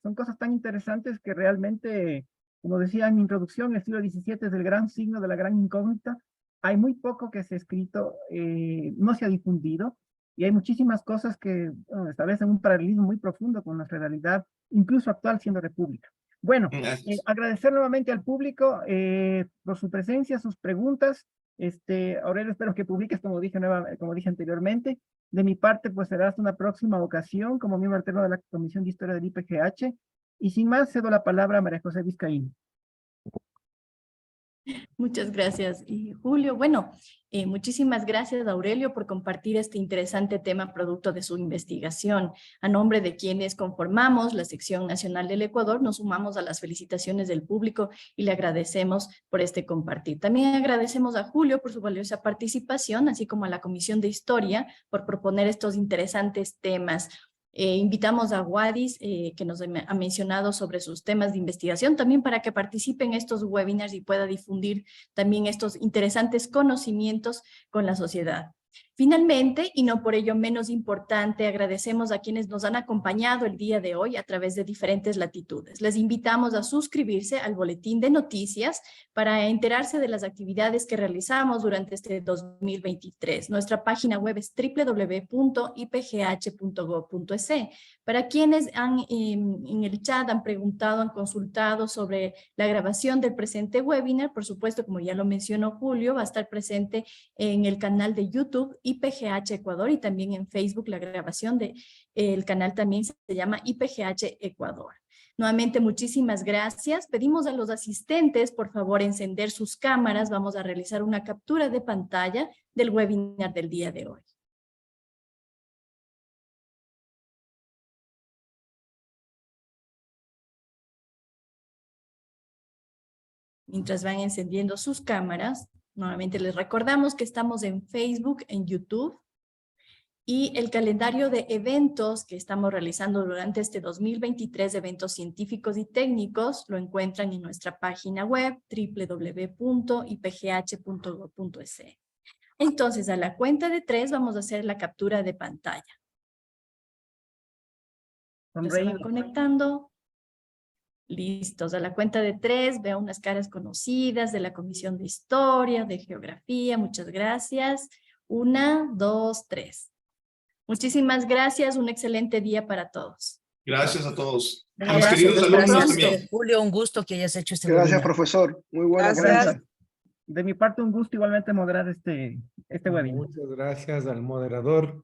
Son cosas tan interesantes que realmente, como decía en mi introducción, el siglo XVII es el gran signo de la gran incógnita. Hay muy poco que se ha escrito, no se ha difundido, y hay muchísimas cosas que establecen un paralelismo muy profundo con nuestra realidad, incluso actual siendo república. Bueno, agradecer nuevamente al público por su presencia, sus preguntas. Aurelio, espero que publiques, como dije anteriormente. De mi parte, pues será hasta una próxima ocasión como miembro alterno de la Comisión de Historia del IPGH. Y sin más, cedo la palabra a María José Vizcaíno. Muchas gracias, Julio. Bueno, muchísimas gracias, Aurelio, por compartir este interesante tema producto de su investigación. A nombre de quienes conformamos la sección nacional del Ecuador, nos sumamos a las felicitaciones del público y le agradecemos por este compartir. También agradecemos a Julio por su valiosa participación, así como a la Comisión de Historia por proponer estos interesantes temas. Invitamos a Wadis, que nos ha mencionado sobre sus temas de investigación, también para que participe en estos webinars y pueda difundir también estos interesantes conocimientos con la sociedad. Finalmente, y no por ello menos importante, agradecemos a quienes nos han acompañado el día de hoy a través de diferentes latitudes. Les invitamos a suscribirse al boletín de noticias para enterarse de las actividades que realizamos durante este 2023. Nuestra página web es www.ipgh.gov.es. Para quienes en el chat han preguntado, han consultado sobre la grabación del presente webinar, por supuesto, como ya lo mencionó Julio, va a estar presente en el canal de YouTube IPGH Ecuador y también en Facebook la grabación del canal también se llama IPGH Ecuador. Nuevamente, muchísimas gracias. Pedimos a los asistentes, por favor, encender sus cámaras. Vamos a realizar una captura de pantalla del webinar del día de hoy. Mientras van encendiendo sus cámaras, nuevamente les recordamos que estamos en Facebook, en YouTube, y el calendario de eventos que estamos realizando durante este 2023, eventos científicos y técnicos, lo encuentran en nuestra página web www.ipgh.gov.es. Entonces, a la cuenta de 3 vamos a hacer la captura de pantalla. Se van conectando. Listos, a la cuenta de 3 veo unas caras conocidas de la Comisión de Historia, de Geografía, muchas gracias. 1, 2, 3. Muchísimas gracias, un excelente día para todos. Gracias a todos. Gracias. A los queridos alumnos también. Julio, un gusto que hayas hecho este Gracias, webinar. profesor. Muy buenas. Gracias. De mi parte, un gusto igualmente moderar este webinar. Muchas gracias al moderador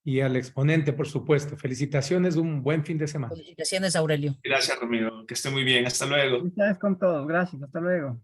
y al exponente, por supuesto. Felicitaciones, un buen fin de semana. Felicitaciones, Aurelio. Gracias, Ramiro. Que esté muy bien. Hasta luego. Felicidades con todos. Gracias. Hasta luego.